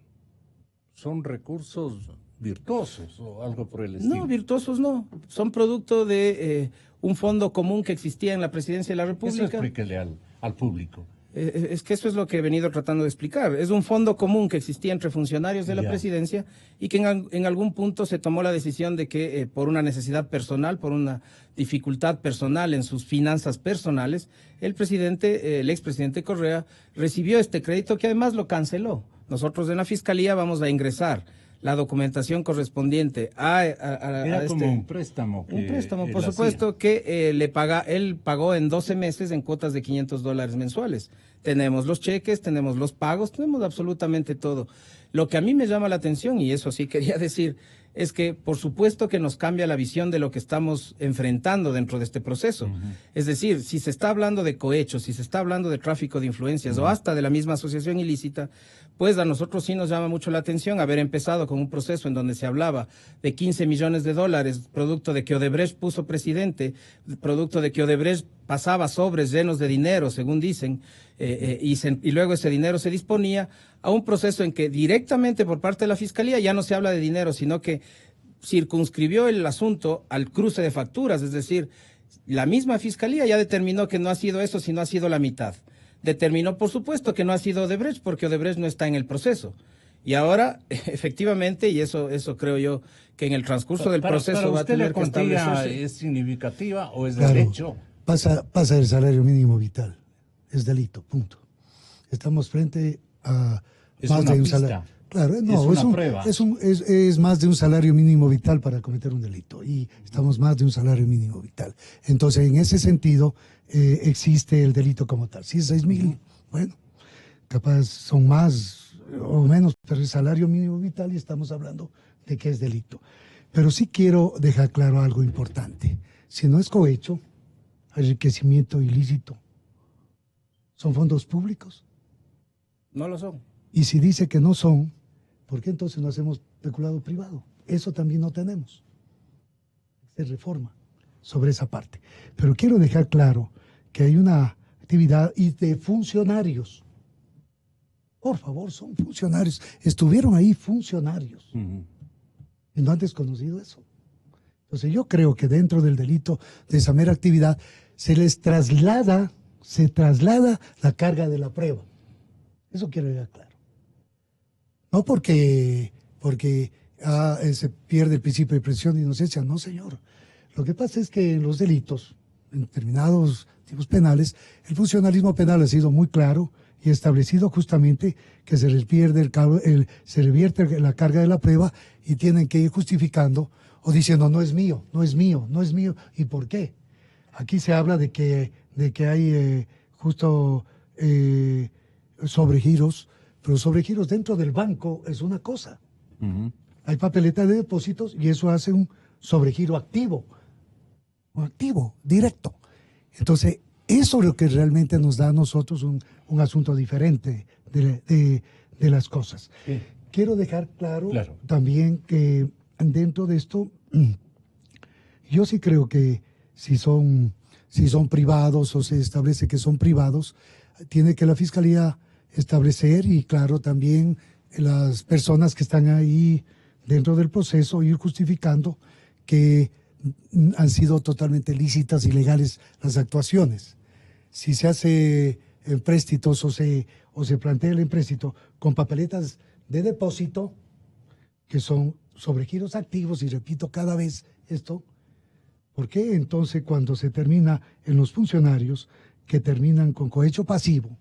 son recursos virtuosos o algo por el estilo. No, virtuosos no. Son producto de un fondo común que existía en la Presidencia de la República. Eso explíquele al público. Es que eso es lo que he venido tratando de explicar. Es un fondo común que existía entre funcionarios de la presidencia y que en algún punto se tomó la decisión de que por una necesidad personal, por una dificultad personal en sus finanzas personales, el expresidente Correa recibió este crédito que además lo canceló. Nosotros en la Fiscalía vamos a ingresar la documentación correspondiente Era como un préstamo. Un préstamo, por supuesto, que él pagó en 12 meses en cuotas de $500 mensuales. Tenemos los cheques, tenemos los pagos, tenemos absolutamente todo. Lo que a mí me llama la atención, y eso sí quería decir, es que por supuesto que nos cambia la visión de lo que estamos enfrentando dentro de este proceso. Es decir, si se está hablando de cohecho, si se está hablando de tráfico de influencias o hasta de la misma asociación ilícita, pues a nosotros sí nos llama mucho la atención haber empezado con un proceso en donde se hablaba de $15 millones, producto de que Odebrecht puso presidente, producto de que Odebrecht pasaba sobres llenos de dinero, según dicen, y luego ese dinero se disponía a un proceso en que directamente por parte de la Fiscalía ya no se habla de dinero, sino que circunscribió el asunto al cruce de facturas, es decir, la misma Fiscalía ya determinó que no ha sido eso, sino ha sido la mitad. Determinó, por supuesto, que no ha sido Odebrecht, porque Odebrecht no está en el proceso. Y ahora, efectivamente, y eso creo yo, que en el transcurso del proceso va a tener que establecerse. ¿Es significativa o es Claro, derecho? Pasa el salario mínimo vital. Es delito, punto. Estamos frente a más de un salario. Claro, no, es más de un salario mínimo vital para cometer un delito. Y estamos más de un salario mínimo vital. Entonces, en ese sentido, existe el delito como tal. Si es 6,000, bueno, capaz son más o menos, pero el salario mínimo vital y estamos hablando de que es delito. Pero sí quiero dejar claro algo importante. Si no es cohecho, enriquecimiento ilícito, ¿son fondos públicos? No lo son. Y si dice que no son, ¿por qué entonces no hacemos peculado privado? Eso también no tenemos. Se reforma sobre esa parte. Pero quiero dejar claro que hay una actividad y de funcionarios. Por favor, son funcionarios. Estuvieron ahí funcionarios. Y no han desconocido eso. Entonces yo creo que dentro del delito de esa mera actividad se traslada la carga de la prueba. Eso quiero dejar claro. No porque se pierde el principio de presunción de inocencia, no, señor. Lo que pasa es que en los delitos, en determinados tipos penales, el funcionalismo penal ha sido muy claro y establecido justamente que se revierte la carga de la prueba y tienen que ir justificando o diciendo no es mío. ¿Y por qué? Aquí se habla de que hay sobregiros, pero sobregiros dentro del banco es una cosa. Hay papeleta de depósitos y eso hace un sobregiro activo, directo. Entonces, eso es lo que realmente nos da a nosotros un asunto diferente de las cosas. Sí. Quiero dejar claro también que dentro de esto, yo sí creo que si son privados o se establece que son privados, tiene que la Fiscalía establecer y claro también las personas que están ahí dentro del proceso ir justificando que han sido totalmente lícitas y legales las actuaciones. Si se hace empréstitos o se plantea el empréstito con papeletas de depósito, que son sobregiros activos, y repito cada vez esto, ¿por qué entonces cuando se termina en los funcionarios que terminan con cohecho pasivo?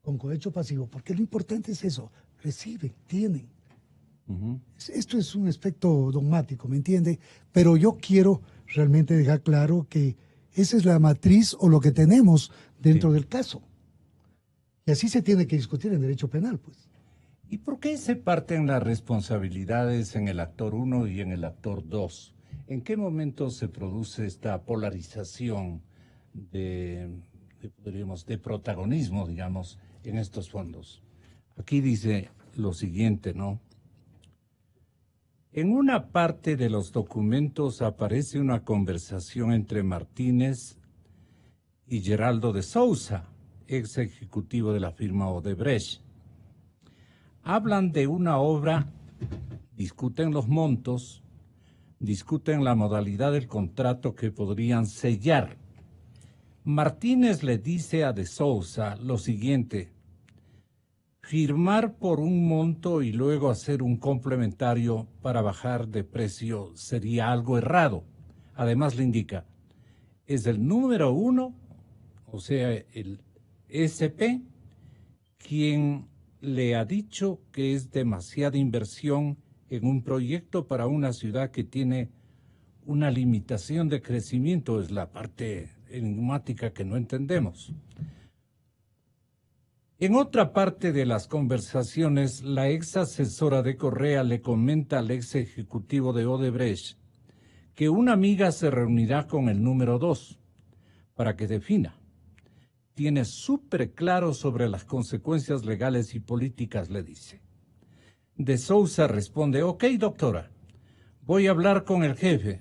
Porque lo importante es eso, reciben, tienen. Esto es un aspecto dogmático, ¿me entiende? Pero yo quiero realmente dejar claro que esa es la matriz o lo que tenemos dentro del caso. Y así se tiene que discutir en derecho penal, pues. ¿Y por qué se parten las responsabilidades en el actor 1 y en el actor 2? ¿En qué momento se produce esta polarización de protagonismo, digamos, en estos fondos? Aquí dice lo siguiente, ¿no? En una parte de los documentos aparece una conversación entre Martínez y Geraldo de Souza, ex ejecutivo de la firma Odebrecht. Hablan de una obra, discuten los montos, discuten la modalidad del contrato que podrían sellar. Martínez le dice a de Souza lo siguiente: firmar por un monto y luego hacer un complementario para bajar de precio sería algo errado. Además le indica, es el número 1, o sea, el SP, quien le ha dicho que es demasiada inversión en un proyecto para una ciudad que tiene una limitación de crecimiento. Es la parte enigmática que no entendemos. En otra parte de las conversaciones, la ex asesora de Correa le comenta al ex ejecutivo de Odebrecht que una amiga se reunirá con el número 2 para que defina. Tiene súper claro sobre las consecuencias legales y políticas, le dice. De Souza responde, ok, doctora, voy a hablar con el jefe.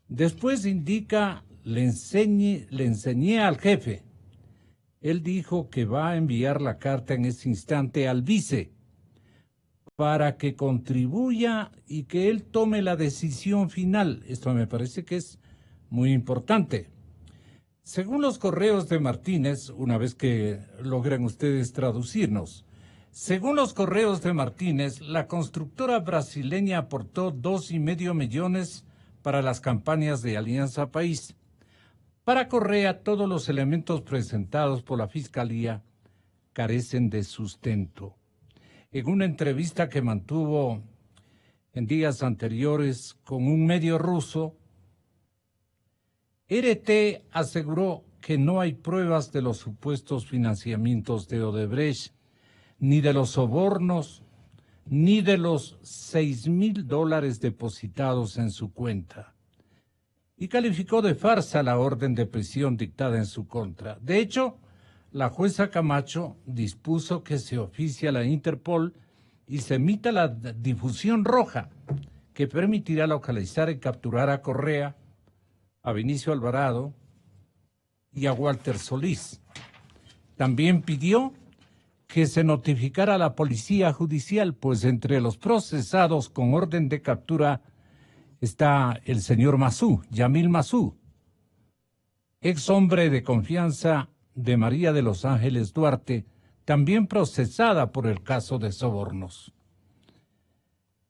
Después indica, le enseñé al jefe. Él dijo que va a enviar la carta en ese instante al vice para que contribuya y que él tome la decisión final. Esto me parece que es muy importante. Según los correos de Martínez, una vez que logren ustedes traducirnos, según los correos de Martínez, la constructora brasileña aportó 2,5 millones para las campañas de Alianza País. Para Correa, todos los elementos presentados por la Fiscalía carecen de sustento. En una entrevista que mantuvo en días anteriores con un medio ruso, RT aseguró que no hay pruebas de los supuestos financiamientos de Odebrecht, ni de los sobornos, ni de los $6,000 depositados en su cuenta. Y calificó de farsa la orden de prisión dictada en su contra. De hecho, la jueza Camacho dispuso que se oficie a la Interpol y se emita la difusión roja, que permitirá localizar y capturar a Correa, a Vinicio Alvarado y a Walter Solís. También pidió que se notificara a la policía judicial, pues entre los procesados con orden de captura está el señor Massú, Yamil Massú, ex hombre de confianza de María de los Ángeles Duarte, también procesada por el caso de sobornos.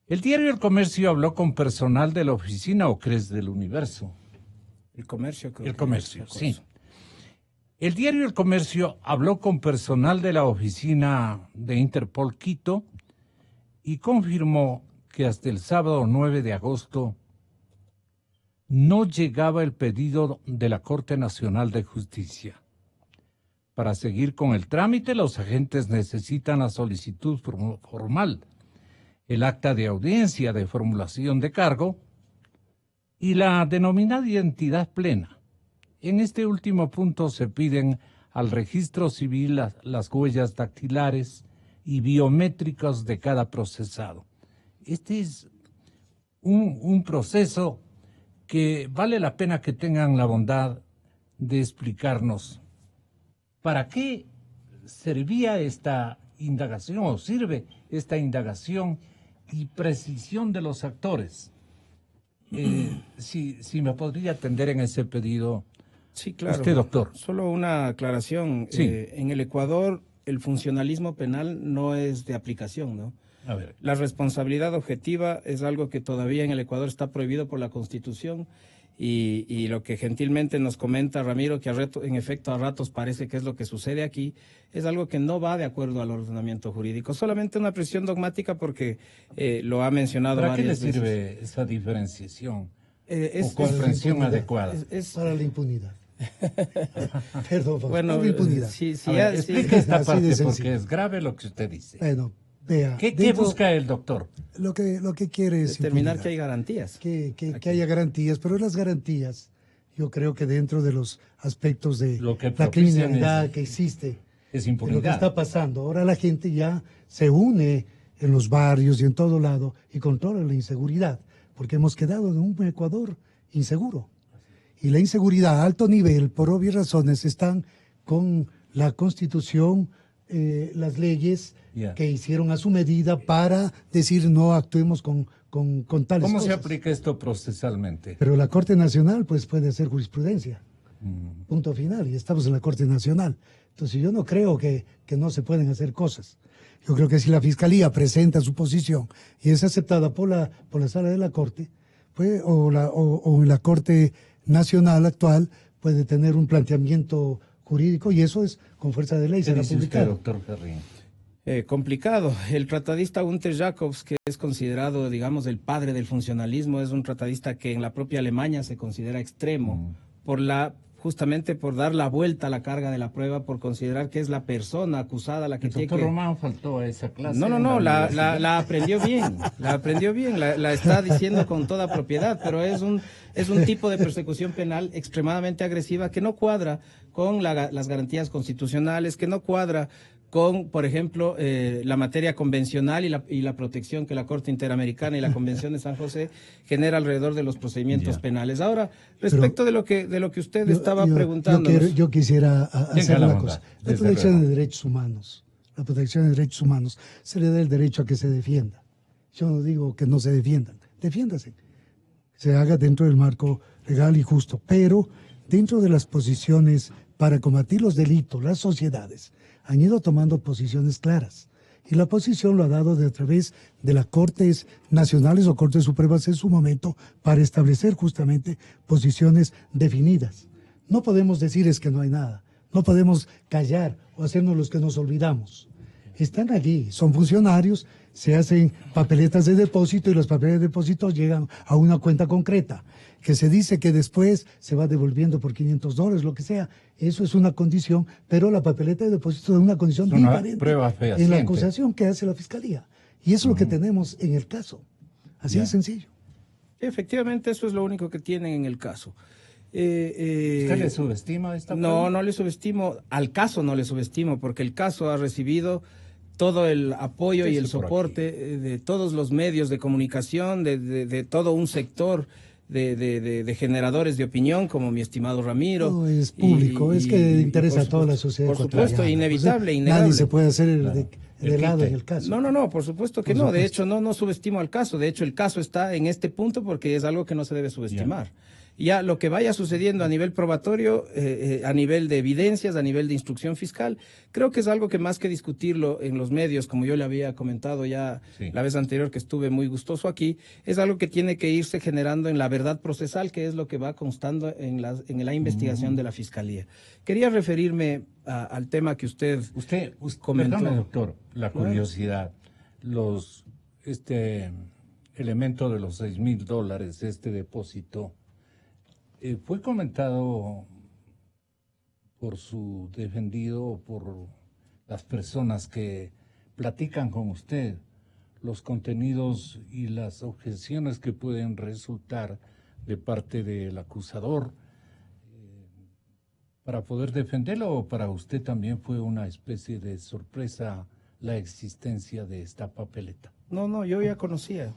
El diario El Comercio habló con personal de la oficina Ocres del Universo. El Comercio, creo. El Comercio, sí. El diario El Comercio habló con personal de la oficina de Interpol Quito y confirmó que hasta el sábado 9 de agosto no llegaba el pedido de la Corte Nacional de Justicia. Para seguir con el trámite, los agentes necesitan la solicitud formal, el acta de audiencia de formulación de cargo y la denominada identidad plena. En este último punto se piden al registro civil las huellas dactilares y biométricas de cada procesado. Este es un proceso que vale la pena que tengan la bondad de explicarnos para qué servía esta indagación o sirve esta indagación y precisión de los actores. Si me podría atender en ese pedido. Sí, claro. Usted, doctor. Solo una aclaración. Sí. En el Ecuador, el funcionalismo penal no es de aplicación, ¿no? A ver. La responsabilidad objetiva es algo que todavía en el Ecuador está prohibido por la Constitución y lo que gentilmente nos comenta Ramiro, que en efecto a ratos parece que es lo que sucede aquí, es algo que no va de acuerdo al ordenamiento jurídico. Solamente una precisión dogmática porque lo ha mencionado varias veces. ¿Para qué le sirve esa diferenciación o comprensión adecuada? Para la impunidad. Perdón, bueno, impunidad. Explique esta parte porque es grave lo que usted dice. Bueno, vea. ¿Qué busca el doctor? Lo que quiere es determinar impunidad. que hay garantías. Que haya garantías, pero las garantías, yo creo que dentro de los aspectos de la criminalidad que existe, es impunidad. Lo que está pasando. Ahora la gente ya se une en los barrios y en todo lado y controla la inseguridad, porque hemos quedado en un Ecuador inseguro. Y la inseguridad a alto nivel, por obvias razones, están con la Constitución, las leyes que hicieron a su medida para decir no actuemos con tales cosas. ¿Cómo se aplica esto procesalmente? Pero la Corte Nacional pues puede hacer jurisprudencia. Punto final. Y estamos en la Corte Nacional. Entonces yo no creo que no se pueden hacer cosas. Yo creo que si la Fiscalía presenta su posición y es aceptada por la Sala de la Corte, pues, o en la Corte Nacional actual, puede tener un planteamiento jurídico y eso es con fuerza de ley. ¿Qué dice usted, doctor Ferrín? Complicado. El tratadista Gunther Jacobs, que es considerado, digamos, el padre del funcionalismo, es un tratadista que en la propia Alemania se considera extremo justamente por dar la vuelta a la carga de la prueba, por considerar que es la persona acusada la que tiene que... El doctor Román faltó a esa clase. No, la aprendió bien, la está diciendo con toda propiedad, pero es un tipo de persecución penal extremadamente agresiva que no cuadra con las garantías constitucionales, que no cuadra con, por ejemplo, la materia convencional y la protección que la Corte Interamericana y la Convención de San José genera alrededor de los procedimientos penales. Ahora, respecto de lo que usted estaba preguntando. Yo quisiera hacer una cosa. La protección de derechos humanos. La protección de derechos humanos se le da el derecho a que se defienda. Yo no digo que no se defiendan. Defiéndase. Se haga dentro del marco legal y justo. Pero dentro de las posiciones para combatir los delitos, las sociedades han ido tomando posiciones claras. Y la posición lo ha dado a través de las Cortes Nacionales o Cortes Supremas en su momento para establecer justamente posiciones definidas. No podemos decir es que no hay nada. No podemos callar o hacernos los que nos olvidamos. Están allí, son funcionarios, se hacen papeletas de depósito y las papeletas de depósito llegan a una cuenta concreta, que se dice que después se va devolviendo por $500, lo que sea. Eso es una condición, pero la papeleta de depósito es una condición diferente en la acusación que hace la Fiscalía. Y eso es lo que tenemos en el caso. Así de sencillo. Efectivamente, eso es lo único que tienen en el caso. ¿Usted le subestima esta prueba? No le subestimo. Al caso no le subestimo, porque el caso ha recibido todo el apoyo y el soporte de todos los medios de comunicación, de todo un sector de generadores de opinión, como mi estimado Ramiro. No, es público, es que interesa a toda la sociedad. Por supuesto, inevitable, innegable. Nadie se puede hacer de lado en el caso. No, por supuesto que no. De hecho, no subestimo al caso. De hecho, el caso está en este punto porque es algo que no se debe subestimar. Ya lo que vaya sucediendo a nivel probatorio, a nivel de evidencias, a nivel de instrucción fiscal, creo que es algo que más que discutirlo en los medios, como yo le había comentado ya la vez anterior que estuve muy gustoso aquí, es algo que tiene que irse generando en la verdad procesal, que es lo que va constando en la investigación de la Fiscalía. Quería referirme al tema que usted comentó. Perdón, doctor, la curiosidad, este elemento de los $6,000, este depósito, ¿fue comentado por su defendido o por las personas que platican con usted los contenidos y las objeciones que pueden resultar de parte del acusador para poder defenderlo, o para usted también fue una especie de sorpresa la existencia de esta papeleta? No, yo ya conocía.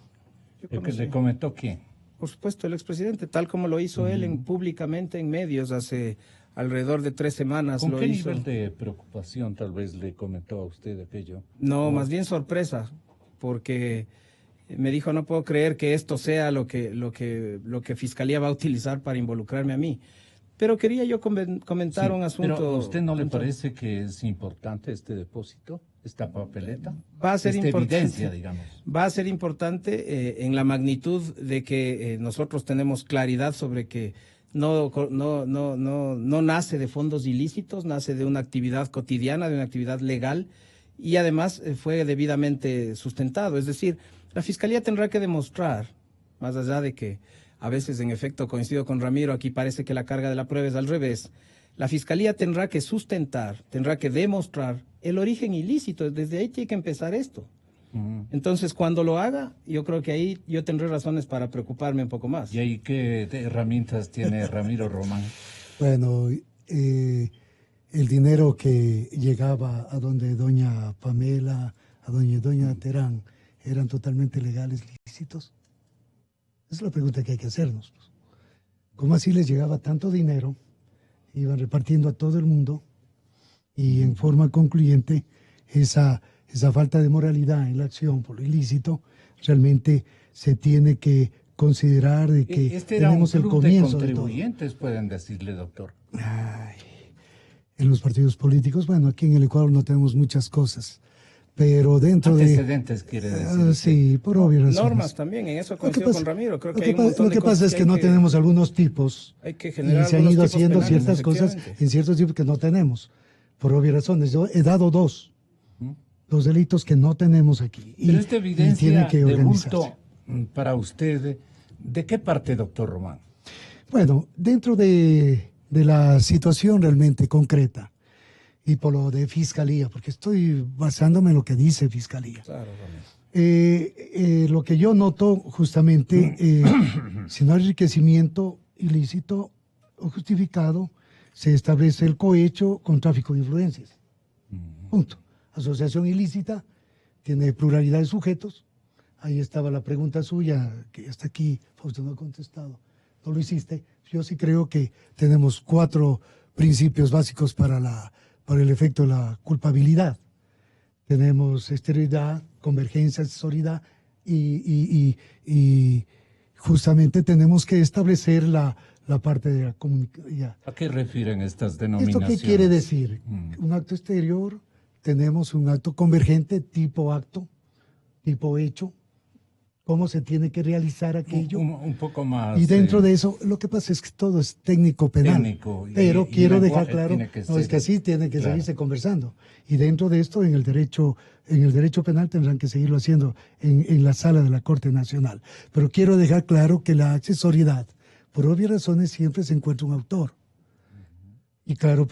¿Le comentó quién? Por supuesto, el expresidente, tal como lo hizo él públicamente en medios hace alrededor de 3 semanas. ¿Con qué nivel de preocupación tal vez le comentó a usted aquello? No, más bien sorpresa, porque me dijo, no puedo creer que esto sea lo que Fiscalía va a utilizar para involucrarme a mí. Pero quería yo comentar un asunto. ¿Pero a usted no le parece que es importante este depósito, esta papeleta? Va a ser importante, evidencia, digamos. Va a ser importante en la magnitud de que nosotros tenemos claridad sobre que no nace de fondos ilícitos, nace de una actividad cotidiana, de una actividad legal, y además fue debidamente sustentado. Es decir, la Fiscalía tendrá que demostrar, más allá de que a veces en efecto coincido con Ramiro, aquí parece que la carga de la prueba es al revés. La Fiscalía tendrá que sustentar, tendrá que demostrar el origen ilícito, desde ahí tiene que empezar esto. Entonces, cuando lo haga, yo creo que ahí yo tendré razones para preocuparme un poco más. ¿Y ahí qué herramientas tiene Ramiro Román? Bueno, el dinero que llegaba a donde doña Pamela, a doña Terán, ¿eran totalmente legales, lícitos? Esa es la pregunta que hay que hacernos. ¿Cómo así les llegaba tanto dinero? Iban repartiendo a todo el mundo y en forma concluyente esa falta de moralidad en la acción por lo ilícito realmente se tiene que considerar de que tenemos el comienzo de contribuyentes, pueden decirle, doctor. Ay, en los partidos políticos, bueno, aquí en el Ecuador no tenemos muchas cosas, pero dentro antecedentes, quiere decir. Sí, por obvias razones. Normas también, en eso coincido con Ramiro. Creo que hay un montón lo que pasa es que no tenemos algunos tipos hay que generar y se han ido haciendo penales, ciertas cosas en ciertos tipos que no tenemos, por obvias razones. Yo he dado dos delitos que no tenemos aquí. Pero esta evidencia de bulto para usted, ¿de qué parte, doctor Román? Bueno, dentro de la situación realmente concreta y por lo de Fiscalía, porque estoy basándome en lo que dice Fiscalía. Claro, lo que yo noto justamente, si no hay enriquecimiento ilícito o justificado, se establece el cohecho con tráfico de influencias. Punto. Asociación ilícita tiene pluralidad de sujetos. Ahí estaba la pregunta suya, que hasta aquí Fausto no ha contestado. No lo hiciste. Yo sí creo que tenemos 4 principios básicos para el efecto de la culpabilidad. Tenemos exterioridad, convergencia, asesoridad y justamente tenemos que establecer la parte de la comunicación. ¿A qué refieren estas denominaciones? ¿Esto qué quiere decir? Un acto exterior, tenemos un acto convergente, tipo acto, tipo hecho, cómo se tiene que realizar aquello. Un poco más. Y dentro de eso, lo que pasa es que todo es técnico penal. Pero quiero dejar claro, es que así tiene que seguirse conversando. Y dentro de esto, en el derecho penal tendrán que seguirlo haciendo en la sala de la Corte Nacional. Pero quiero dejar claro que la accesoriedad, por obvias razones, siempre se encuentra un autor. Y claro,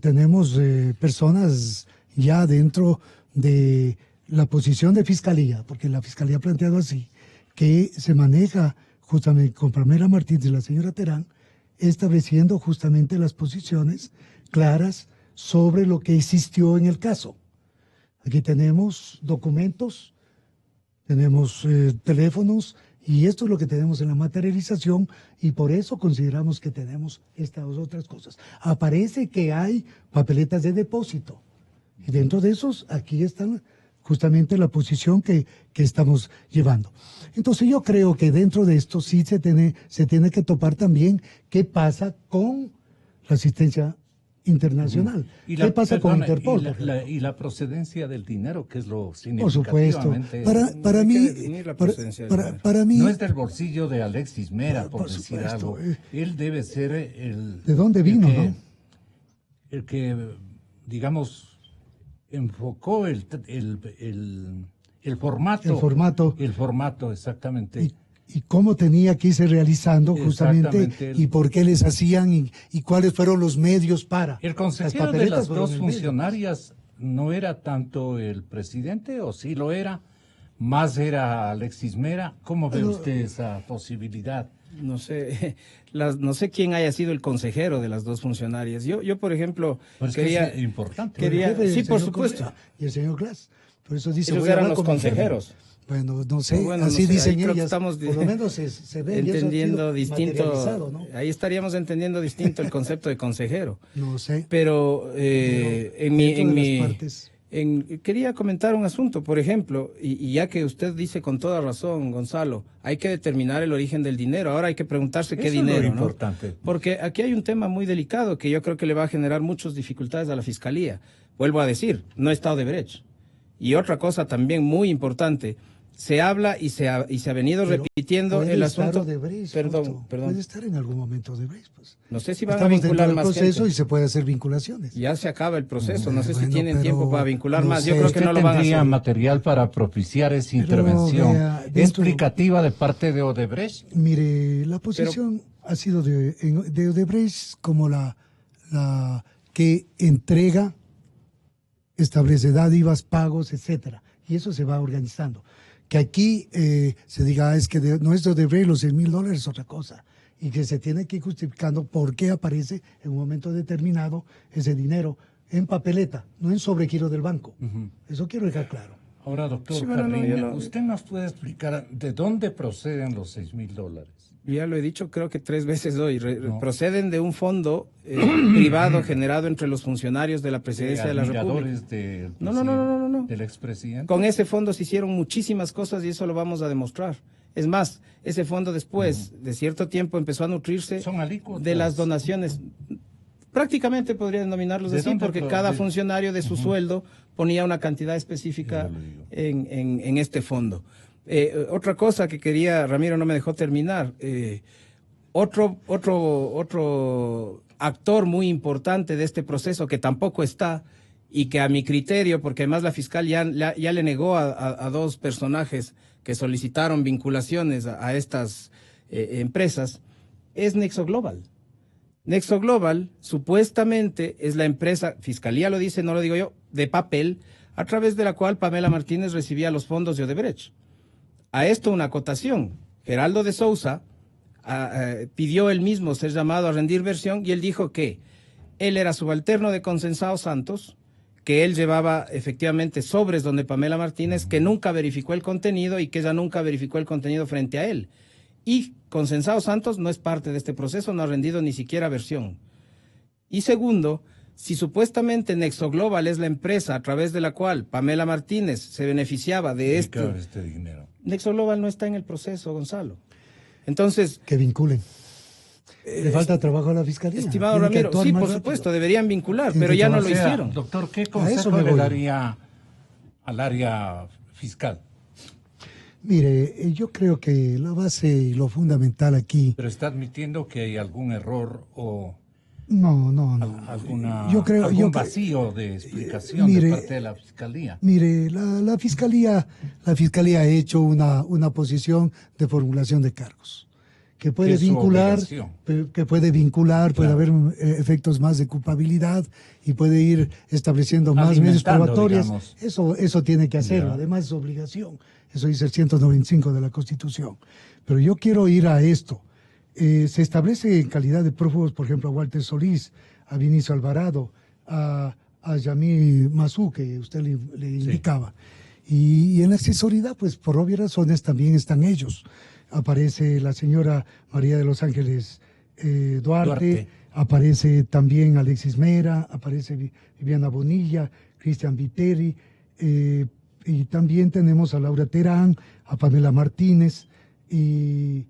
tenemos personas ya dentro de la posición de Fiscalía, porque la Fiscalía ha planteado así, que se maneja justamente con Pamela Martínez y la señora Terán, estableciendo justamente las posiciones claras sobre lo que existió en el caso. Aquí tenemos documentos, tenemos teléfonos, y esto es lo que tenemos en la materialización, y por eso consideramos que tenemos estas otras cosas. Aparece que hay papeletas de depósito, y dentro de esos, aquí están justamente la posición que estamos llevando. Entonces yo creo que dentro de esto sí se tiene que topar también qué pasa con la asistencia internacional. ¿Qué pasa con Interpol? Y la procedencia del dinero, que es lo por supuesto. Para mí no es del bolsillo de Alexis Mera, por decir algo. Él debe ser el... ¿De dónde vino, el que, digamos, enfocó el formato. El formato, exactamente. Y cómo tenía que irse realizando justamente y por qué les hacían y cuáles fueron los medios para. El consejero de las dos funcionarias no era tanto el presidente, o sí lo era, más era Alexis Mera. ¿Cómo ve usted esa posibilidad? No sé, no sé quién haya sido el consejero de las dos funcionarias. Yo por ejemplo, quería... Es importante. Sí, por supuesto. Y el señor Glass. Por eso dice... Ellos eran los consejeros. Bueno, no sé, así dicen ellas, estamos por lo menos se ve entendiendo distinto, ¿no? Ahí estaríamos entendiendo distinto el concepto de consejero. No sé. Pero quería comentar un asunto, por ejemplo, y ya que usted dice con toda razón, Gonzalo, hay que determinar el origen del dinero. Ahora hay que preguntarse qué dinero, es lo importante. Porque aquí hay un tema muy delicado que yo creo que le va a generar muchas dificultades a la Fiscalía. Vuelvo a decir, no está Odebrecht. Y otra cosa también muy importante, se habla y se ha venido repitiendo el asunto. Perdón. Puede estar en algún momento de Brecht, pues. No sé si van a vincular más proceso gente. Y se puede hacer vinculaciones. Ya se acaba el proceso, no sé si tienen tiempo para vincular no más. sé, Yo creo que no lo van a hacer. ¿Tendría material para propiciar esa intervención explicativa de parte de Odebrecht? Mire, la posición ha sido de Odebrecht como la que entrega, establece dádivas, pagos, etcétera, y eso se va organizando. Que aquí se diga, es que no es de Odebrecht, los $100,000 es otra cosa, y que se tiene que ir justificando por qué aparece en un momento determinado ese dinero en papeleta, no en sobregiro del banco. Eso quiero dejar claro. Ahora, doctor Carriño, ¿usted nos puede explicar de dónde proceden los $6,000? Ya lo he dicho, creo que 3 veces hoy. Proceden de un fondo privado generado entre los funcionarios de la Presidencia de la República. No. Del expresidente. Con ese fondo se hicieron muchísimas cosas y eso lo vamos a demostrar. Es más, ese fondo después de cierto tiempo empezó a nutrirse de las donaciones. Prácticamente podría denominarlos así, porque cada funcionario de su sueldo ponía una cantidad específica en este fondo. Otra cosa que quería, Ramiro no me dejó terminar, otro actor muy importante de este proceso que tampoco está y que a mi criterio, porque además la fiscal ya le negó a 2 personajes que solicitaron vinculaciones a estas empresas, es Nexo Global. Nexo Global supuestamente es la empresa, Fiscalía lo dice, no lo digo yo, de papel, a través de la cual Pamela Martínez recibía los fondos de Odebrecht. A esto una acotación. Geraldo de Sousa pidió él mismo ser llamado a rendir versión y él dijo que él era subalterno de Consensado Santos, que él llevaba efectivamente sobres donde Pamela Martínez, que nunca verificó el contenido y que ella nunca verificó el contenido frente a él. Y Consensado Santos no es parte de este proceso, no ha rendido ni siquiera versión. Y segundo, si supuestamente Nexo Global es la empresa a través de la cual Pamela Martínez se beneficiaba de este dinero. Nexo Global no está en el proceso, Gonzalo. Entonces... Que vinculen. Le falta trabajo a la Fiscalía. Estimado Ramiro, sí, por supuesto, deberían vincular, pero ya no lo hicieron. Doctor, ¿qué consejo le daría al área fiscal? Mire, yo creo que la base y lo fundamental aquí... ¿Pero está admitiendo que hay algún error o... No. ¿Algún vacío de explicación de parte de la Fiscalía? Mire, la Fiscalía ha hecho una posición de formulación de cargos. Que puede vincular, puede haber efectos más de culpabilidad y puede ir estableciendo más medios probatorios. Eso tiene que hacerlo, además es obligación. Eso dice el 195 de la Constitución. Pero yo quiero ir a esto. Se establece en calidad de prófugos, por ejemplo, a Walter Solís, a Vinicio Alvarado, a Yamil Mazú, que usted le indicaba. Y en la asesoría, pues por obvias razones también están ellos. Aparece la señora María de los Ángeles Duarte, aparece también Alexis Mera, aparece Viviana Bonilla, Cristian Viteri, y también tenemos a Laura Terán, a Pamela Martínez y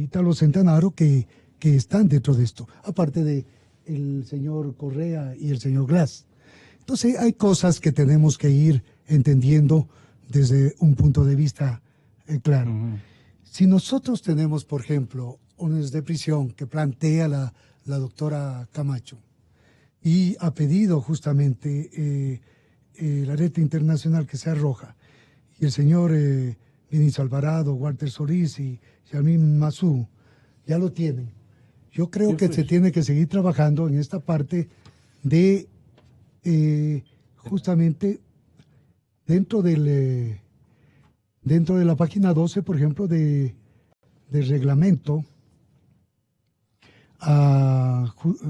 Talo Centenaro que están dentro de esto, aparte de el señor Correa y el señor Glass. Entonces hay cosas que tenemos que ir entendiendo desde un punto de vista claro. Si nosotros tenemos, por ejemplo, órdenes de prisión que plantea la doctora Camacho y ha pedido justamente la red internacional que se arroja, y el señor Vinicio Alvarado, Walter Solís y Yamil Mazú ya lo tienen, yo creo que se tiene que seguir trabajando en esta parte de justamente dentro de la página 12, por ejemplo, del reglamento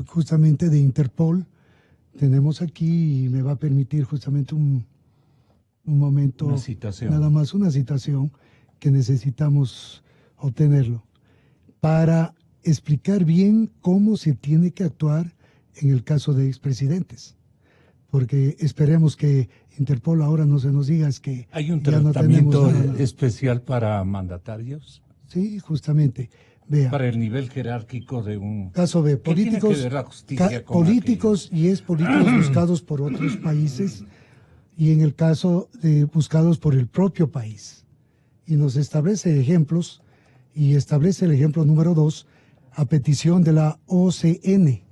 justamente de Interpol. Tenemos aquí, y me va a permitir justamente un momento, una citación. Nada más una citación que necesitamos obtenerlo, para explicar bien cómo se tiene que actuar en el caso de expresidentes. Porque esperemos que Interpol ahora no se nos diga es que ¿hay un ya tratamiento no tenemos especial para mandatarios? Sí, justamente. Vea, para el nivel jerárquico de un caso de políticos, ¿qué tiene que ver la justicia con políticos y es políticos buscados por otros países, y en el caso de buscados por el propio país. y nos establece ejemplos, y establece el ejemplo número 2 a petición de la OCN.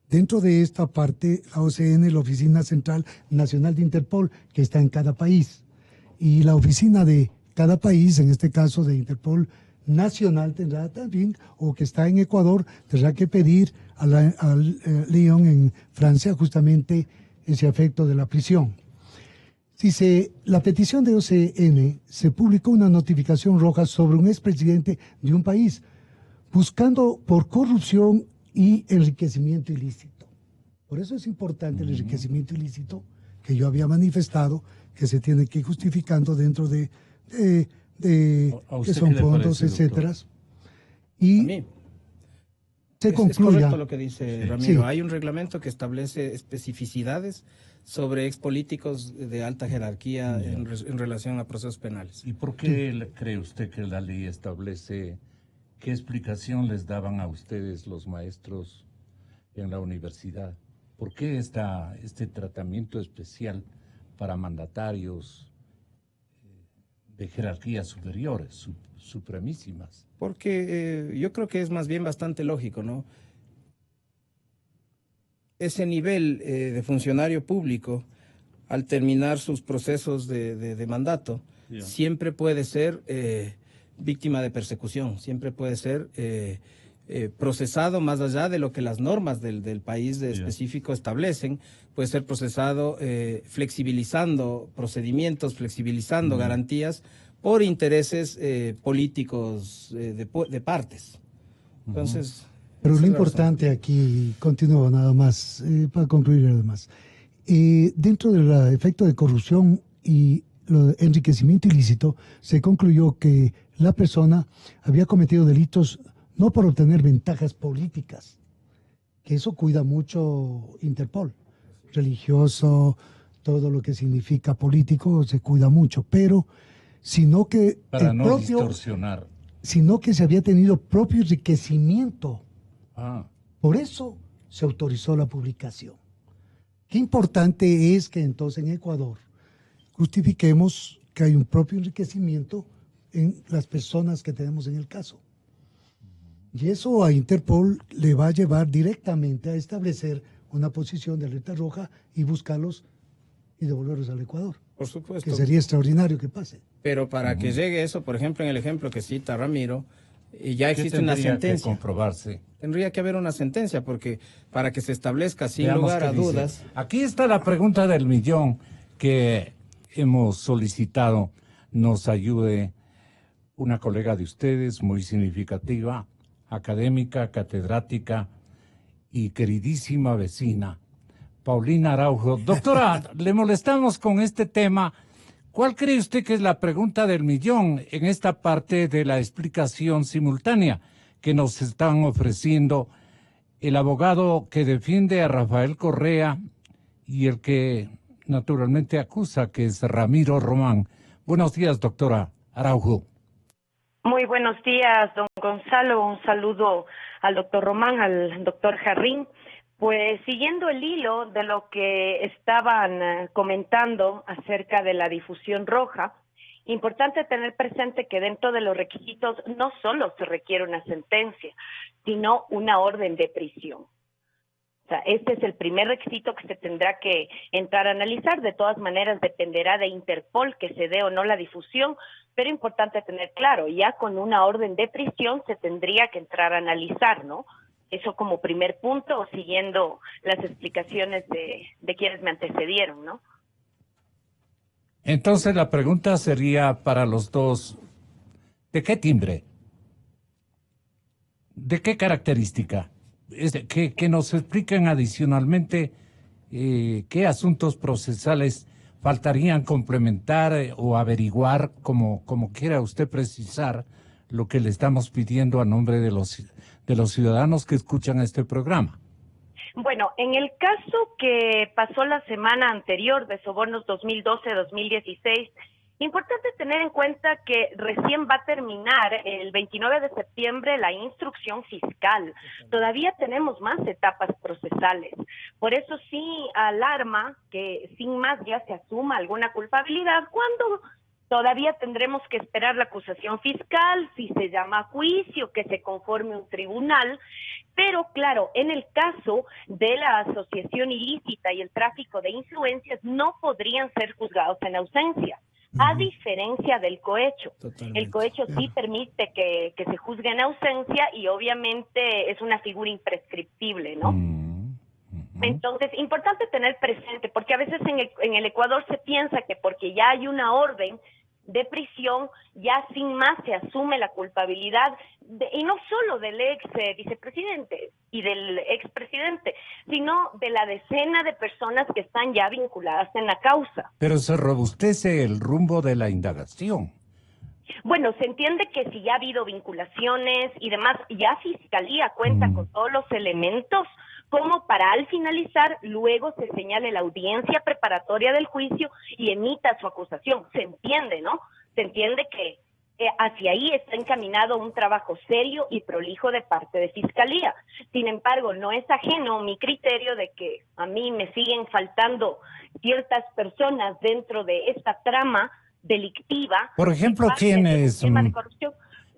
Dentro de esta parte, la OCN, la Oficina Central Nacional de Interpol, que está en cada país, y la oficina de cada país, en este caso de Interpol Nacional, tendrá también, o que está en Ecuador, tendrá que pedir al Lyon en Francia justamente ese efecto de la prisión. La petición de OCN, se publicó una notificación roja sobre un expresidente de un país buscando por corrupción y enriquecimiento ilícito. Por eso es importante el enriquecimiento ilícito que yo había manifestado, que se tiene que ir justificando dentro de que son fondos, etcétera. Y se concluya. Es correcto lo que dice Ramiro. Sí. Hay un reglamento que establece especificidades sobre expolíticos de alta jerarquía en relación a procesos penales. ¿Y por qué cree usted que la ley establece qué explicación les daban a ustedes los maestros en la universidad? ¿Por qué este tratamiento especial para mandatarios de jerarquías superiores, supremísimas? Porque yo creo que es más bien bastante lógico, ¿no? Ese nivel de funcionario público, al terminar sus procesos de mandato, siempre puede ser víctima de persecución, siempre puede ser procesado más allá de lo que las normas del país específico establecen, puede ser procesado flexibilizando procedimientos, flexibilizando garantías por intereses políticos de partes. Entonces... Pero lo importante aquí, continúo nada más, para concluir además, dentro del efecto de corrupción y enriquecimiento ilícito, se concluyó que la persona había cometido delitos no por obtener ventajas políticas, que eso cuida mucho Interpol, religioso, todo lo que significa político se cuida mucho, pero sino que para no distorsionar, sino que se había tenido propio enriquecimiento. Por eso se autorizó la publicación. Qué importante es que entonces en Ecuador justifiquemos que hay un propio enriquecimiento en las personas que tenemos en el caso. Y eso a Interpol le va a llevar directamente a establecer una posición de alerta roja y buscarlos y devolverlos al Ecuador. Por supuesto. Que sería extraordinario que pase. Pero para que llegue eso, por ejemplo, en el ejemplo que cita Ramiro, ya existe una sentencia. Tendría que comprobarse. Tendría que haber una sentencia, porque para que se establezca sin lugar a dudas. Aquí está la pregunta del millón que hemos solicitado nos ayude una colega de ustedes muy significativa, académica, catedrática y queridísima vecina, Paulina Araujo. Doctora, le molestamos con este tema. ¿Cuál cree usted que es la pregunta del millón en esta parte de la explicación simultánea que nos están ofreciendo el abogado que defiende a Rafael Correa y el que naturalmente acusa, que es Ramiro Román? Buenos días, doctora Araujo. Muy buenos días, don Gonzalo. Un saludo al doctor Román, al doctor Jarrín. Pues siguiendo el hilo de lo que estaban comentando acerca de la difusión roja, importante tener presente que dentro de los requisitos no solo se requiere una sentencia, sino una orden de prisión. O sea, este es el primer requisito que se tendrá que entrar a analizar. De todas maneras, dependerá de Interpol que se dé o no la difusión, pero importante tener claro, ya con una orden de prisión se tendría que entrar a analizar, ¿no? Eso como primer punto, siguiendo las explicaciones de quienes me antecedieron, ¿no? Entonces la pregunta sería para los dos, ¿de qué timbre? ¿De qué característica? Que nos expliquen adicionalmente qué asuntos procesales faltarían complementar o averiguar, como quiera usted precisar, lo que le estamos pidiendo a nombre de los ciudadanos que escuchan este programa. Bueno, en el caso que pasó la semana anterior de sobornos 2012-2016, importante tener en cuenta que recién va a terminar el 29 de septiembre la instrucción fiscal. Todavía tenemos más etapas procesales. Por eso sí alarma que sin más ya se asuma alguna culpabilidad cuando Todavía tendremos que esperar la acusación fiscal, si se llama a juicio, que se conforme un tribunal, pero claro, en el caso de la asociación ilícita y el tráfico de influencias no podrían ser juzgados en ausencia, a diferencia del cohecho. Totalmente. El cohecho sí permite que se juzgue en ausencia y obviamente es una figura imprescriptible, ¿no? Entonces, importante tener presente, porque a veces en el Ecuador se piensa que porque ya hay una orden de prisión, ya sin más se asume la culpabilidad, y no solo del ex vicepresidente y del expresidente, sino de la decena de personas que están ya vinculadas en la causa. Pero se robustece el rumbo de la indagación. Bueno, se entiende que si ya ha habido vinculaciones y demás, ya Fiscalía cuenta con todos los elementos como para al finalizar, luego se señale la audiencia preparatoria del juicio y emita su acusación. Se entiende, ¿no? Se entiende que hacia ahí está encaminado un trabajo serio y prolijo de parte de Fiscalía. Sin embargo, no es ajeno mi criterio de que a mí me siguen faltando ciertas personas dentro de esta trama delictiva. Por ejemplo, ¿quiénes? Tema de corrupción.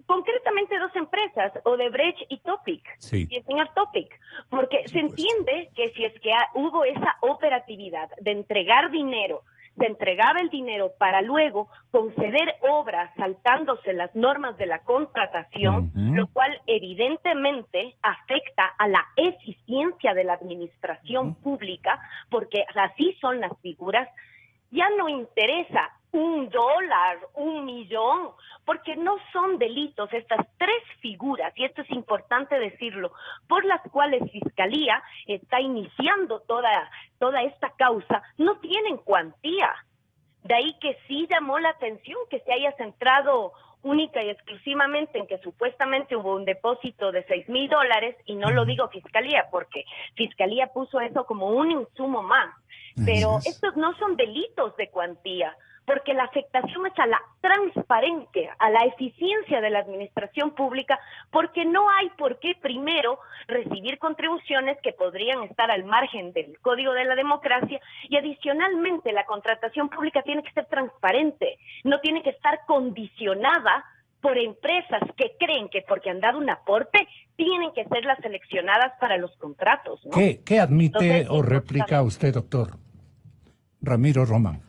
Concretamente 2 empresas, Odebrecht y Topic, sí. Y el señor Topic, porque se entiende que si es que hubo esa operatividad de entregar dinero, se entregaba el dinero para luego conceder obras saltándose las normas de la contratación, lo cual evidentemente afecta a la eficiencia de la administración pública, porque así son las figuras. Ya no interesa $1, $1 millón, porque no son delitos estas 3 figuras, y esto es importante decirlo, por las cuales Fiscalía está iniciando toda esta causa, no tienen cuantía. De ahí que sí llamó la atención que se haya centrado única y exclusivamente en que supuestamente hubo un depósito de $6,000, y no lo digo Fiscalía, porque Fiscalía puso eso como un insumo más. Pero estos no son delitos de cuantía, porque la afectación es a la transparencia, a la eficiencia de la administración pública, porque no hay por qué primero recibir contribuciones que podrían estar al margen del Código de la Democracia, y adicionalmente la contratación pública tiene que ser transparente, no tiene que estar condicionada por empresas que creen que porque han dado un aporte tienen que ser las seleccionadas para los contratos, ¿no? ¿Qué admite o replica usted, doctor Ramiro Román?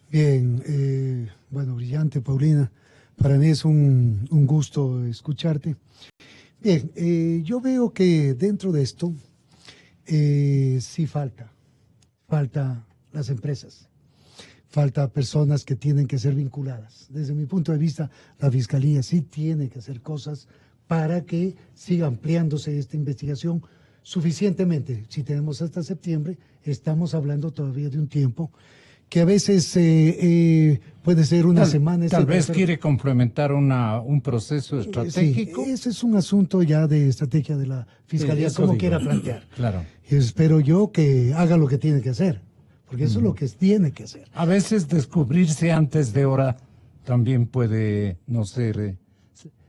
Bien, bueno, brillante, Paulina. Para mí es un gusto escucharte. Bien, yo veo que dentro de esto sí falta las empresas, falta personas que tienen que ser vinculadas. Desde mi punto de vista, la Fiscalía sí tiene que hacer cosas para que siga ampliándose esta investigación suficientemente. Si tenemos hasta septiembre, estamos hablando todavía de un tiempo que a veces puede ser una semana. Tal vez quiere complementar un proceso estratégico. Sí, ese es un asunto ya de estrategia de la Fiscalía, como quiera plantear. Claro. Y espero yo que haga lo que tiene que hacer, porque eso es lo que tiene que hacer. A veces descubrirse antes de hora también puede no ser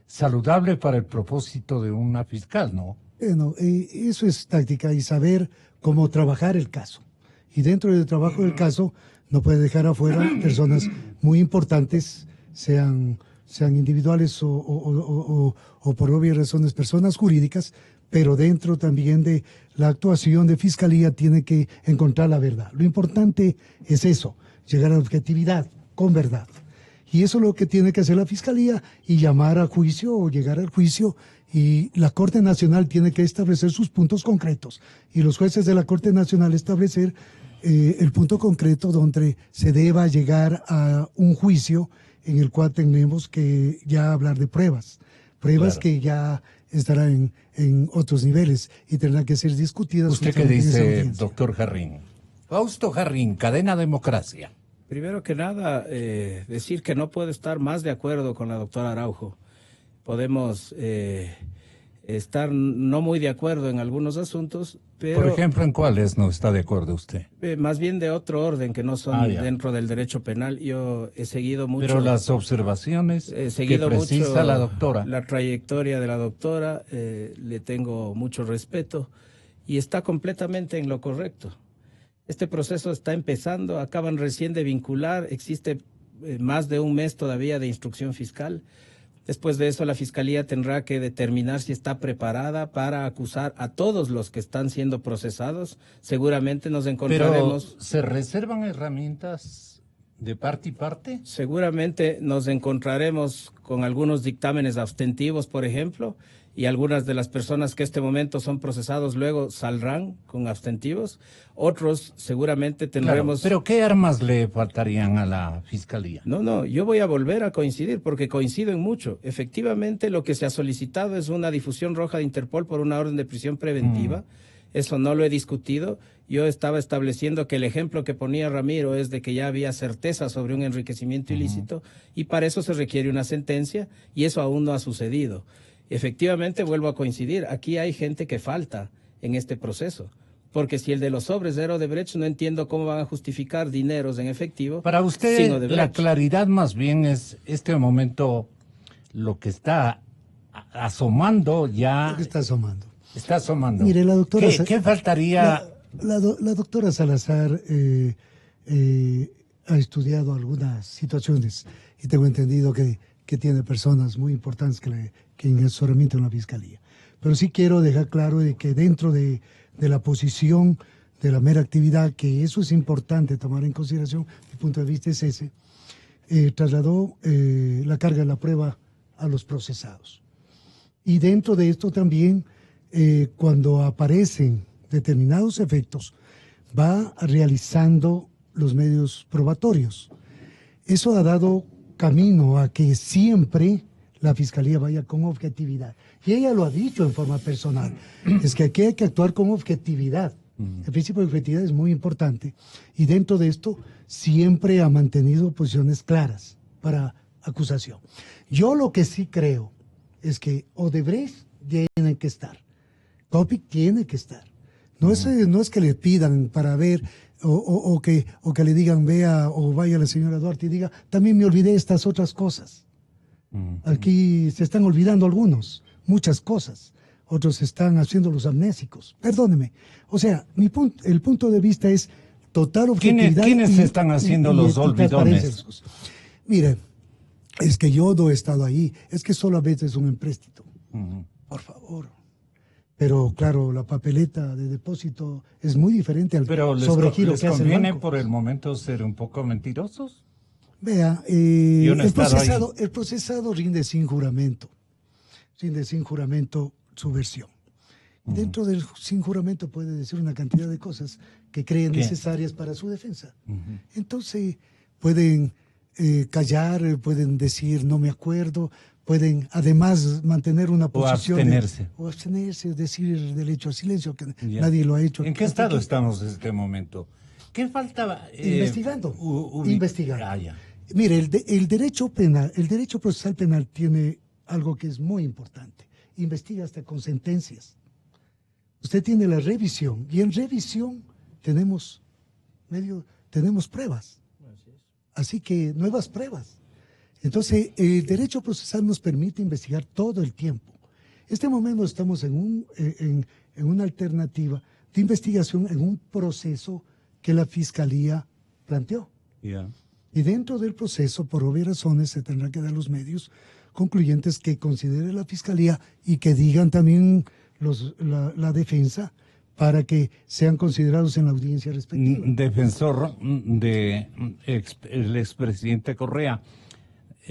saludable para el propósito de una fiscal, ¿no? Bueno, eso es táctica y saber cómo trabajar el caso. Y dentro del trabajo del caso no puede dejar afuera personas muy importantes, sean individuales o por obvias razones personas jurídicas, pero dentro también de la actuación de Fiscalía tiene que encontrar la verdad. Lo importante es eso, llegar a la objetividad con verdad. Y eso es lo que tiene que hacer la Fiscalía, y llamar a juicio o llegar al juicio, y la Corte Nacional tiene que establecer sus puntos concretos, y los jueces de la Corte Nacional establecer el punto concreto donde se deba llegar a un juicio en el cual tenemos que ya hablar de pruebas claro, que ya estarán en otros niveles y tendrán que ser discutidas. ¿Usted qué dice, doctor Jarrín? Fausto Jarrín, Cadena Democracia. Primero que nada, decir que no puedo estar más de acuerdo con la doctora Araujo. Podemos estar no muy de acuerdo en algunos asuntos, pero... Por ejemplo, ¿en cuáles no está de acuerdo usted? Más bien de otro orden, que no son dentro del derecho penal. Yo he seguido mucho... Pero las observaciones que precisa mucho la doctora. La trayectoria de la doctora, le tengo mucho respeto y está completamente en lo correcto. Este proceso está empezando, acaban recién de vincular, existe más de un mes todavía de instrucción fiscal. Después de eso, la Fiscalía tendrá que determinar si está preparada para acusar a todos los que están siendo procesados. Seguramente nos encontraremos... ¿Pero se reservan herramientas de parte y parte? Seguramente nos encontraremos con algunos dictámenes abstentivos, por ejemplo, y algunas de las personas que en este momento son procesados luego saldrán con abstentivos. Otros seguramente tendremos... Claro, ¿pero qué armas le faltarían a la Fiscalía? No, yo voy a volver a coincidir porque coincido en mucho. Efectivamente, lo que se ha solicitado es una difusión roja de Interpol por una orden de prisión preventiva. Eso no lo he discutido. Yo estaba estableciendo que el ejemplo que ponía Ramiro es de que ya había certeza sobre un enriquecimiento ilícito y para eso se requiere una sentencia y eso aún no ha sucedido. Efectivamente, vuelvo a coincidir, aquí hay gente que falta en este proceso, porque si el de los sobres era Odebrecht, no entiendo cómo van a justificar dineros en efectivo. Para usted, sin Odebrecht. la claridad más bien es este momento lo que está asomando ya... Lo que está asomando. Está asomando. Mire, la doctora... ¿Qué faltaría? La doctora Salazar ha estudiado algunas situaciones y tengo entendido que tiene personas muy importantes que en asesoramiento en la Fiscalía. Pero sí quiero dejar claro de que dentro de la posición de la mera actividad, que eso es importante tomar en consideración, mi punto de vista es ese, trasladó la carga de la prueba a los procesados. Y dentro de esto también, cuando aparecen determinados efectos, va realizando los medios probatorios. Eso ha dado camino a que siempre la Fiscalía vaya con objetividad. Y ella lo ha dicho en forma personal, es que aquí hay que actuar con objetividad. El principio de objetividad es muy importante y dentro de esto siempre ha mantenido posiciones claras para acusación. Yo lo que sí creo es que Odebrecht tiene que estar, Copic tiene que estar. No es que le pidan para ver o que le digan vea o vaya la señora Duarte y diga también me olvidé estas otras cosas. Aquí se están olvidando muchas cosas. Otros están haciendo los amnésicos. Perdóneme. O sea, el punto de vista es total objetividad. ¿Quiénes están haciendo los olvidones? Mire, es que yo no he estado ahí. Es que solamente es un empréstito. Por favor. Pero claro, la papeleta de depósito es muy diferente al sobregiro que hace el banco. ¿Conviene por el momento ser un poco mentirosos? Vea, el procesado rinde sin juramento su versión. Dentro del sin juramento puede decir una cantidad de cosas que creen necesarias para su defensa. Entonces pueden callar, pueden decir no me acuerdo, pueden además mantener una posición o abstenerse, decir derecho al silencio, que nadie lo ha hecho. ¿En qué estado estamos en este momento? ¿Qué faltaba? Investigando. Mire, el derecho penal, el derecho procesal penal tiene algo que es muy importante. Investiga hasta con sentencias. Usted tiene la revisión y en revisión tenemos pruebas. Así que nuevas pruebas. Entonces, el derecho procesal nos permite investigar todo el tiempo. Este momento estamos en una alternativa de investigación en un proceso que la Fiscalía planteó. Y dentro del proceso, por obvias razones, se tendrán que dar los medios concluyentes que considere la Fiscalía y que digan también la defensa para que sean considerados en la audiencia respectiva. Defensor el expresidente Correa,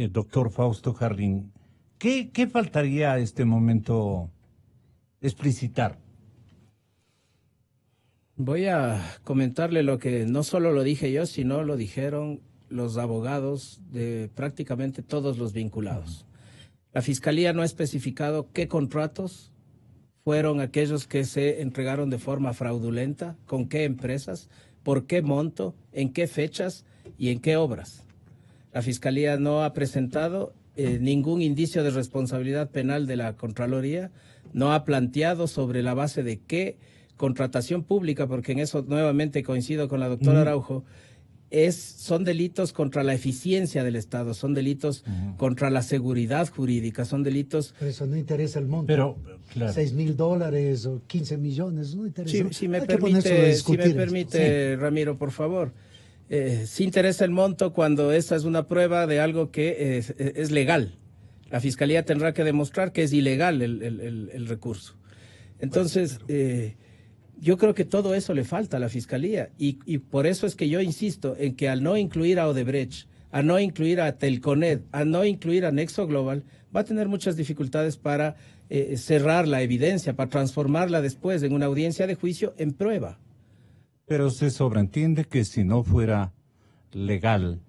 doctor Fausto Jarrín, ¿qué faltaría a este momento explicitar? Voy a comentarle lo que no solo lo dije yo, sino lo dijeron los abogados de prácticamente todos los vinculados. La Fiscalía no ha especificado qué contratos fueron aquellos que se entregaron de forma fraudulenta, con qué empresas, por qué monto, en qué fechas y en qué obras. La Fiscalía no ha presentado ningún indicio de responsabilidad penal de la Contraloría, no ha planteado sobre la base de qué contratación pública, porque en eso nuevamente coincido con la doctora Araujo, son delitos contra la eficiencia del Estado, son delitos contra la seguridad jurídica, son delitos... Pero eso no interesa el monto. Pero, claro. $6,000 o 15 millones, no interesa. Si me permite, Ramiro, por favor. sí interesa el monto cuando esta es una prueba de algo que es legal. La Fiscalía tendrá que demostrar que es ilegal el recurso. Entonces, yo creo que todo eso le falta a la Fiscalía y por eso es que yo insisto en que al no incluir a Odebrecht, a no incluir a Telconet, a no incluir a Nexo Global, va a tener muchas dificultades para cerrar la evidencia, para transformarla después en una audiencia de juicio en prueba. Pero se sobreentiende que si no fuera legal,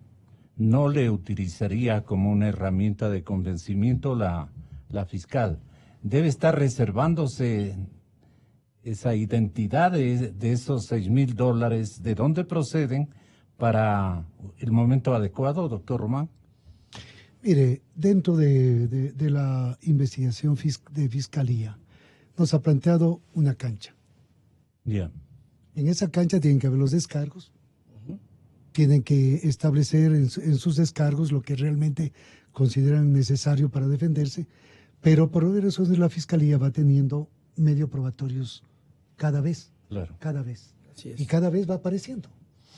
no le utilizaría como una herramienta de convencimiento la fiscal. Debe estar reservándose esa identidad de esos $6,000, de dónde proceden, para el momento adecuado, doctor Román. Mire, dentro de la investigación de Fiscalía, nos ha planteado una cancha. Bien. En esa cancha tienen que haber los descargos, tienen que establecer en sus descargos lo que realmente consideran necesario para defenderse, pero por obvias razones la Fiscalía va teniendo medios probatorios cada vez, claro. Cada vez, Así es. y cada vez va apareciendo.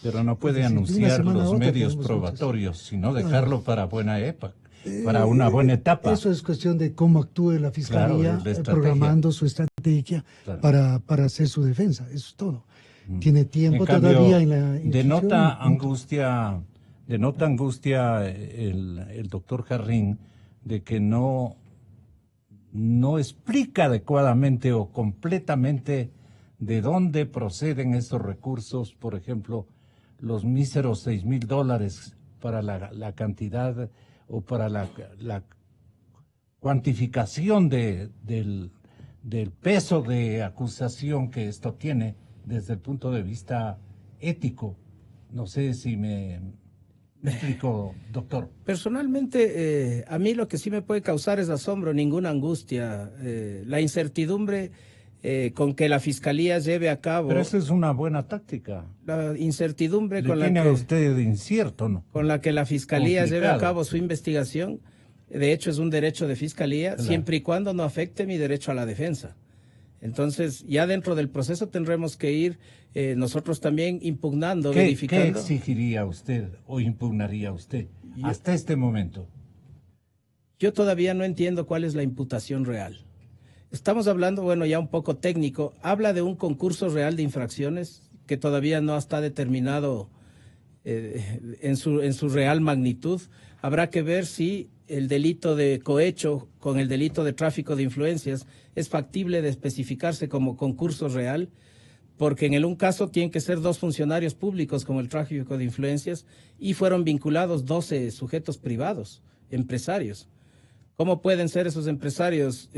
Pero no puede anunciar los medios probatorios, sino dejarlo para buena época, para una buena etapa. Eso es cuestión de cómo actúe la Fiscalía, claro, programando su estrategia, claro, para hacer su defensa, eso es todo. Tiene tiempo cambio, todavía en la denota angustia el doctor Jarrín de que no explica adecuadamente o completamente de dónde proceden estos recursos, por ejemplo, los míseros $6,000 para la cantidad o para la cuantificación del peso de acusación que esto tiene desde el punto de vista ético. No sé si me explico, doctor. Personalmente, a mí lo que sí me puede causar es asombro, ninguna angustia. La incertidumbre con que la Fiscalía lleve a cabo... Pero esa es una buena táctica. La incertidumbre Le con la tiene que... a usted incierto, ¿no? Con la que la Fiscalía complicado. lleve a cabo su investigación, de hecho es un derecho de Fiscalía, claro, siempre y cuando no afecte mi derecho a la defensa. Entonces, ya dentro del proceso tendremos que ir nosotros también impugnando, verificando. ¿Qué exigiría usted o impugnaría usted hasta este momento? Yo todavía no entiendo cuál es la imputación real. Estamos hablando, bueno, ya un poco técnico, habla de un concurso real de infracciones que todavía no está determinado en su real magnitud. Habrá que ver si el delito de cohecho con el delito de tráfico de influencias es factible de especificarse como concurso real, porque en un caso tienen que ser 2 funcionarios públicos como el tráfico de influencias y fueron vinculados 12 sujetos privados, empresarios. ¿Cómo pueden ser esos empresarios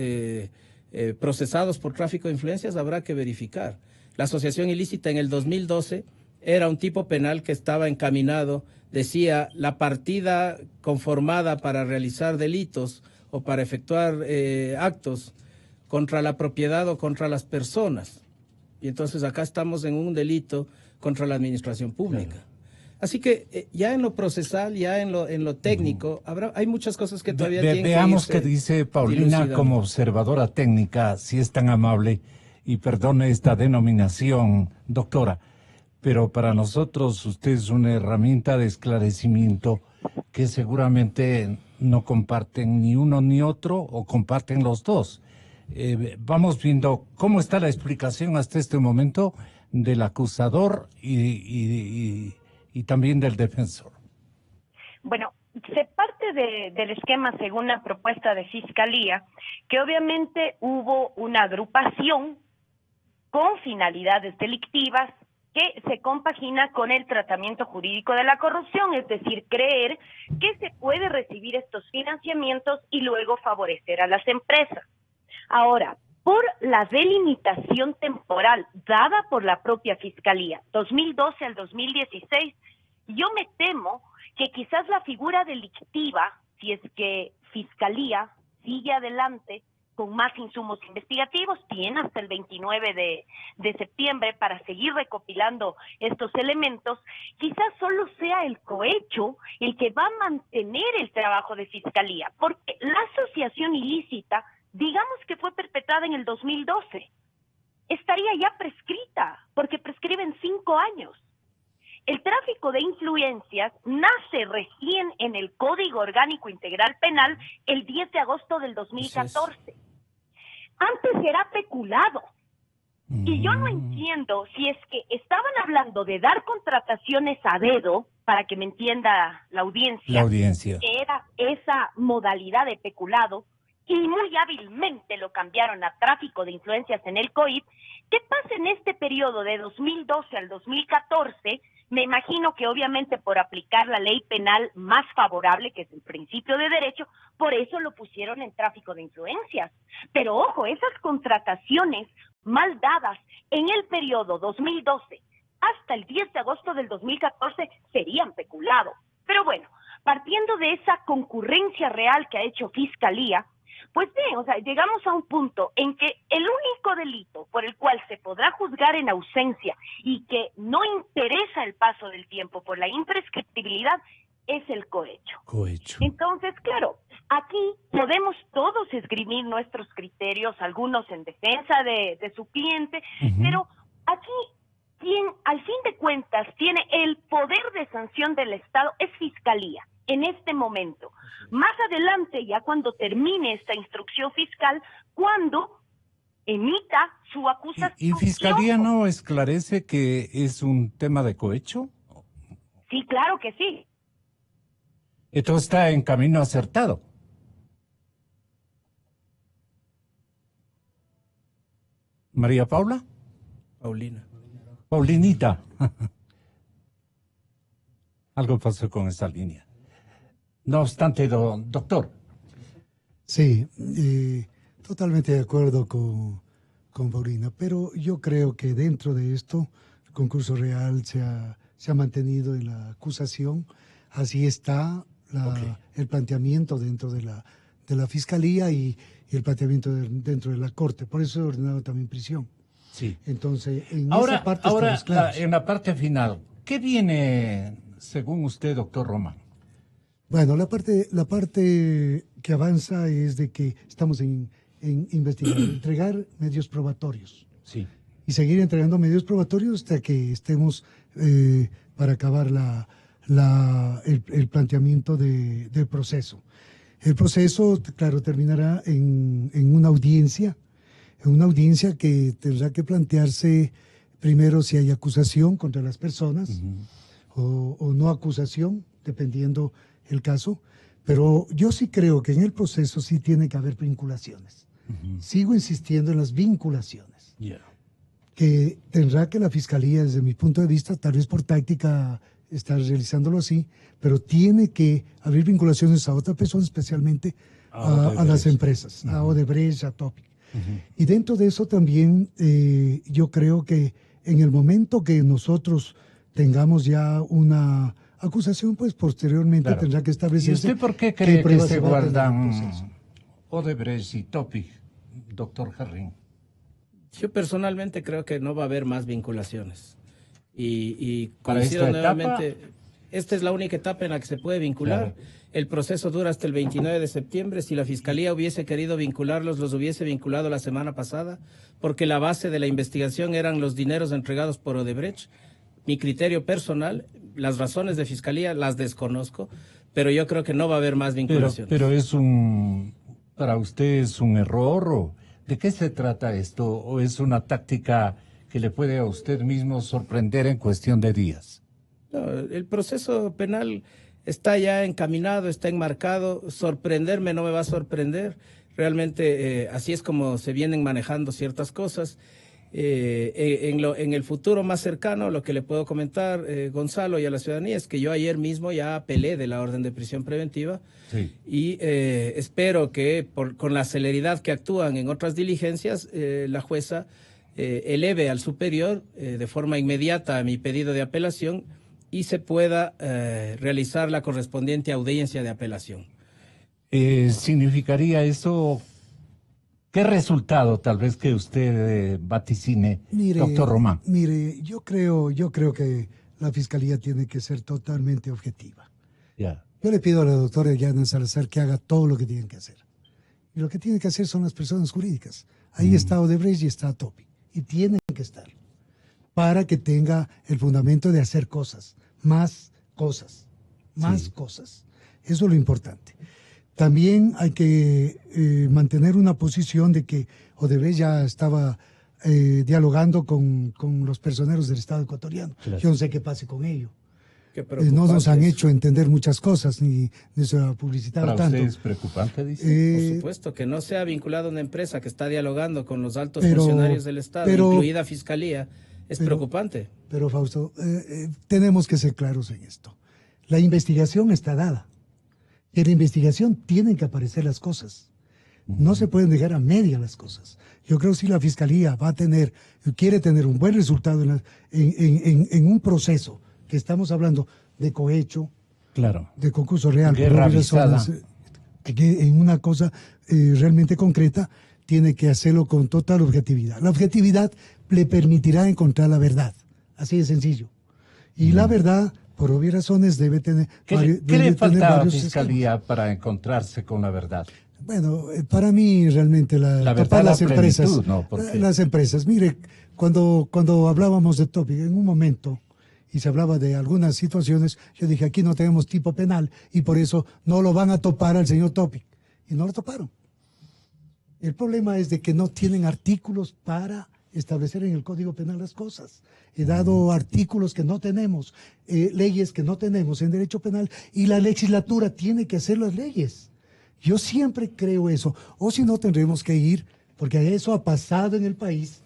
procesados por tráfico de influencias? Habrá que verificar. La asociación ilícita en el 2012 era un tipo penal que estaba encaminado, decía, la partida conformada para realizar delitos o para efectuar actos contra la propiedad o contra las personas. Y entonces acá estamos en un delito contra la administración pública. Claro. Así que ya en lo procesal, ya en lo técnico, hay muchas cosas que todavía tienen que veamos qué dice Paulina como observadora técnica, si es tan amable, y perdone esta denominación, doctora, pero para nosotros usted es una herramienta de esclarecimiento que seguramente no comparten ni uno ni otro, o comparten los dos. Vamos viendo cómo está la explicación hasta este momento del acusador y también del defensor. Bueno, se parte del esquema según la propuesta de Fiscalía, que obviamente hubo una agrupación con finalidades delictivas que se compagina con el tratamiento jurídico de la corrupción, es decir, creer que se puede recibir estos financiamientos y luego favorecer a las empresas. Ahora, por la delimitación temporal dada por la propia Fiscalía, 2012 al 2016, yo me temo que quizás la figura delictiva, si es que Fiscalía sigue adelante con más insumos investigativos, tiene hasta el 29 de septiembre para seguir recopilando estos elementos, quizás solo sea el cohecho el que va a mantener el trabajo de Fiscalía, porque la asociación ilícita, digamos que fue perpetrada en el 2012, estaría ya prescrita, porque prescriben 5 años. el tráfico de influencias nace recién en el Código Orgánico Integral Penal el 10 de agosto del 2014. Antes era peculado. Y yo no entiendo si es que estaban hablando de dar contrataciones a dedo, para que me entienda la audiencia. Era esa modalidad de peculado, y muy hábilmente lo cambiaron a tráfico de influencias en el COIP. ¿Qué pasa en este periodo de 2012 al 2014? Me imagino que obviamente por aplicar la ley penal más favorable, que es el principio de derecho, por eso lo pusieron en tráfico de influencias. Pero ojo, esas contrataciones mal dadas en el periodo 2012 hasta el 10 de agosto del 2014 serían peculado. Pero bueno, partiendo de esa concurrencia real que ha hecho Fiscalía, pues bien, o sea, llegamos a un punto en que el único delito por el cual se podrá juzgar en ausencia y que no interesa el paso del tiempo por la imprescriptibilidad es el cohecho. Entonces, claro, aquí podemos todos esgrimir nuestros criterios, algunos en defensa de su cliente, pero aquí quien al fin de cuentas tiene el poder de sanción del Estado es Fiscalía en este momento. Más adelante, ya cuando termine esta instrucción fiscal, cuando emita su acusación. ¿Y Fiscalía no esclarece que es un tema de cohecho? Sí, claro que sí. Esto está en camino acertado. ¿María Paula? Paulinita. Algo pasó con esa línea. No obstante, doctor. Sí, totalmente de acuerdo con Paulina, pero yo creo que dentro de esto el concurso real se ha mantenido en la acusación. Así está el planteamiento dentro de la Fiscalía y el planteamiento dentro de la Corte. Por eso he ordenado también prisión. Sí. Entonces, en esa parte estamos claros. En la parte final, ¿qué viene según usted, doctor Román? Bueno, la parte que avanza es de que estamos en investigar, entregar medios probatorios. Sí. Y seguir entregando medios probatorios hasta que estemos para acabar el planteamiento del proceso. El proceso, claro, terminará en una audiencia que tendrá que plantearse primero si hay acusación contra las personas o no acusación, dependiendo el caso, pero yo sí creo que en el proceso sí tiene que haber vinculaciones. Sigo insistiendo en las vinculaciones. Que tendrá que la Fiscalía, desde mi punto de vista, tal vez por táctica, estar realizándolo así, pero tiene que haber vinculaciones a otras personas, especialmente a las empresas, a Odebrecht, a Topic. Y dentro de eso también yo creo que en el momento que nosotros tengamos ya una acusación, pues posteriormente tendrá que establecerse. ¿Y usted por qué cree que se guardan Odebrecht y Topic, doctor Jarrín? Yo personalmente creo que no va a haber más vinculaciones. Y ¿Para esta nuevamente, etapa? Esta es la única etapa en la que se puede vincular. Claro. El proceso dura hasta el 29 de septiembre. Si la Fiscalía hubiese querido vincularlos, los hubiese vinculado la semana pasada, porque la base de la investigación eran los dineros entregados por Odebrecht. Mi criterio personal, las razones de Fiscalía las desconozco, pero yo creo que no va a haber más vinculaciones. Pero para usted es un error, ¿o de qué se trata esto? ¿O es una táctica que le puede a usted mismo sorprender en cuestión de días? No, el proceso penal está ya encaminado, está enmarcado. Sorprenderme no me va a sorprender. Realmente así es como se vienen manejando ciertas cosas. En el futuro más cercano, lo que le puedo comentar, Gonzalo, y a la ciudadanía, es que yo ayer mismo ya apelé de la orden de prisión preventiva. Sí. Y espero que con la celeridad que actúan en otras diligencias, la jueza eleve al superior de forma inmediata mi pedido de apelación y se pueda realizar la correspondiente audiencia de apelación. ¿Significaría eso? ¿Qué resultado tal vez que usted vaticine, doctor Román? Mire, yo creo que la Fiscalía tiene que ser totalmente objetiva. Yeah. Yo le pido a la doctora Yana Salazar que haga todo lo que tienen que hacer. Y lo que tienen que hacer son las personas jurídicas. Ahí está Odebrecht y está Topic. Y tienen que estar. para que tenga el fundamento de hacer cosas, más cosas, más cosas. Eso es lo importante. También hay que mantener una posición de que Odebrecht ya estaba dialogando con los personeros del Estado ecuatoriano. Claro. Yo no sé qué pase con ello. No nos han hecho entender muchas cosas, ni se ha publicitado tanto. ¿Para usted es preocupante, dice? Por supuesto, que no sea vinculado a una empresa que está dialogando con los altos funcionarios del Estado, incluida Fiscalía, es preocupante. Pero Fausto, tenemos que ser claros en esto. La investigación está dada. En la investigación tienen que aparecer las cosas. No se pueden dejar a media las cosas. Yo creo que si la Fiscalía quiere tener un buen resultado en un proceso, que estamos hablando de cohecho, claro, de concurso real, guerra avisada, en una cosa realmente concreta, tiene que hacerlo con total objetividad. La objetividad le permitirá encontrar la verdad, así de sencillo. Y la verdad, por obvias razones, debe tener... ¿Qué le falta a la Fiscalía para encontrarse con la verdad? Bueno, para mí realmente la verdad, las empresas, ¿no? Las empresas, mire, cuando hablábamos de Topic, en un momento, y se hablaba de algunas situaciones, yo dije, aquí no tenemos tipo penal, y por eso no lo van a topar al señor Topic. Y no lo toparon. El problema es de que no tienen artículos para establecer en el Código Penal las cosas. He dado artículos que no tenemos, leyes que no tenemos en derecho penal, y la legislatura tiene que hacer las leyes. Yo siempre creo eso, o si no tendremos que ir, porque eso ha pasado en el país,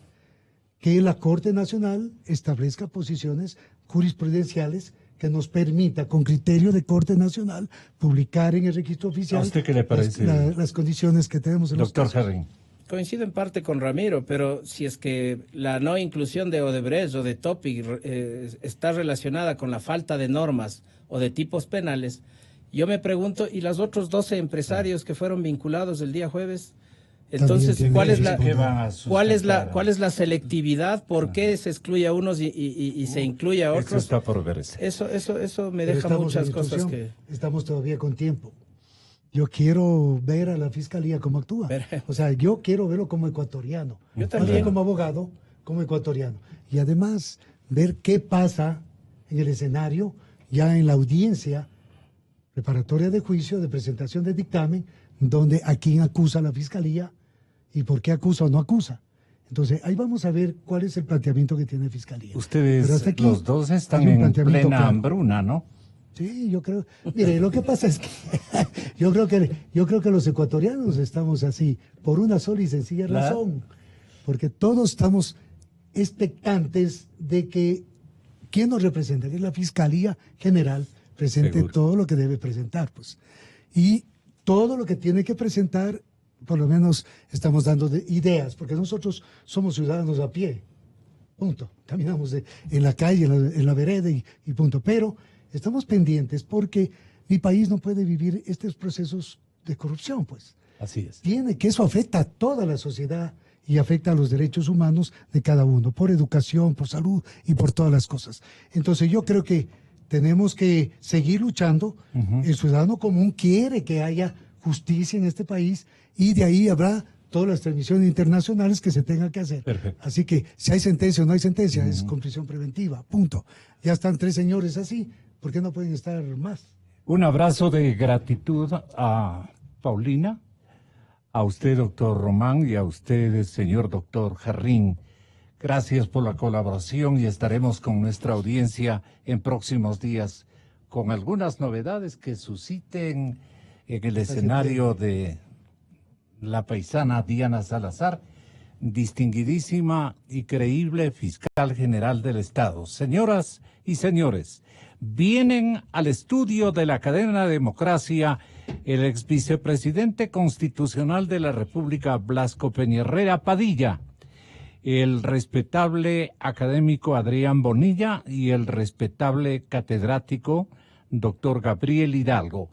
que la Corte Nacional establezca posiciones jurisprudenciales que nos permita, con criterio de Corte Nacional, publicar en el registro oficial. ¿A usted qué le parece? Las condiciones que tenemos en Doctor los casos. Jarrín. Coincido en parte con Ramiro, pero si es que la no inclusión de Odebrecht o de Topic está relacionada con la falta de normas o de tipos penales, yo me pregunto, ¿y los otros 12 empresarios que fueron vinculados el día jueves? Entonces, ¿cuál es la selectividad? ¿Por qué se excluye a unos y se incluye a otros? Eso está por verse. Eso me deja muchas cosas que... Estamos todavía con tiempo. Yo quiero ver a la Fiscalía cómo actúa. O sea, yo quiero verlo como ecuatoriano. Yo también. Como abogado, como ecuatoriano. Y además, ver qué pasa en el escenario, ya en la audiencia preparatoria de juicio, de presentación de dictamen, donde a quién acusa la Fiscalía y por qué acusa o no acusa. Entonces, ahí vamos a ver cuál es el planteamiento que tiene Fiscalía. Ustedes, aquí, los dos, están en plena hambruna, ¿no? Sí, yo creo. Mire, lo que pasa es que yo creo que los ecuatorianos estamos así por una sola y sencilla razón, porque todos estamos expectantes de que quien nos representa, que es la Fiscalía General, presente todo lo que debe presentar, pues. Y todo lo que tiene que presentar, por lo menos estamos dando ideas, porque nosotros somos ciudadanos a pie, punto. Caminamos en la calle, en la vereda y punto. Pero estamos pendientes porque mi país no puede vivir estos procesos de corrupción, pues. Así es. Que eso afecta a toda la sociedad y afecta a los derechos humanos de cada uno, por educación, por salud y por todas las cosas. Entonces yo creo que tenemos que seguir luchando. El ciudadano común quiere que haya justicia en este país y de ahí habrá todas las transmisiones internacionales que se tengan que hacer. Perfecto. Así que si hay sentencia o no hay sentencia, es con prisión preventiva, punto. Ya están 3 señores así, ¿por qué no pueden estar más? Un abrazo de gratitud a Paulina, a usted, doctor Román, y a usted, señor doctor Jarrín. Gracias por la colaboración y estaremos con nuestra audiencia en próximos días con algunas novedades que susciten en el escenario de la paisana Diana Salazar, distinguidísima y creíble fiscal general del Estado. Señoras y señores, vienen al estudio de la cadena Democracia el ex vicepresidente constitucional de la República, Blasco Peñarrera Padilla, el respetable académico Adrián Bonilla y el respetable catedrático doctor Gabriel Hidalgo.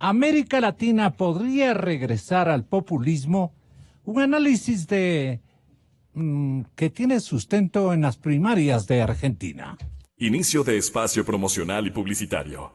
¿América Latina podría regresar al populismo? Un análisis que tiene sustento en las primarias de Argentina. Inicio de espacio promocional y publicitario.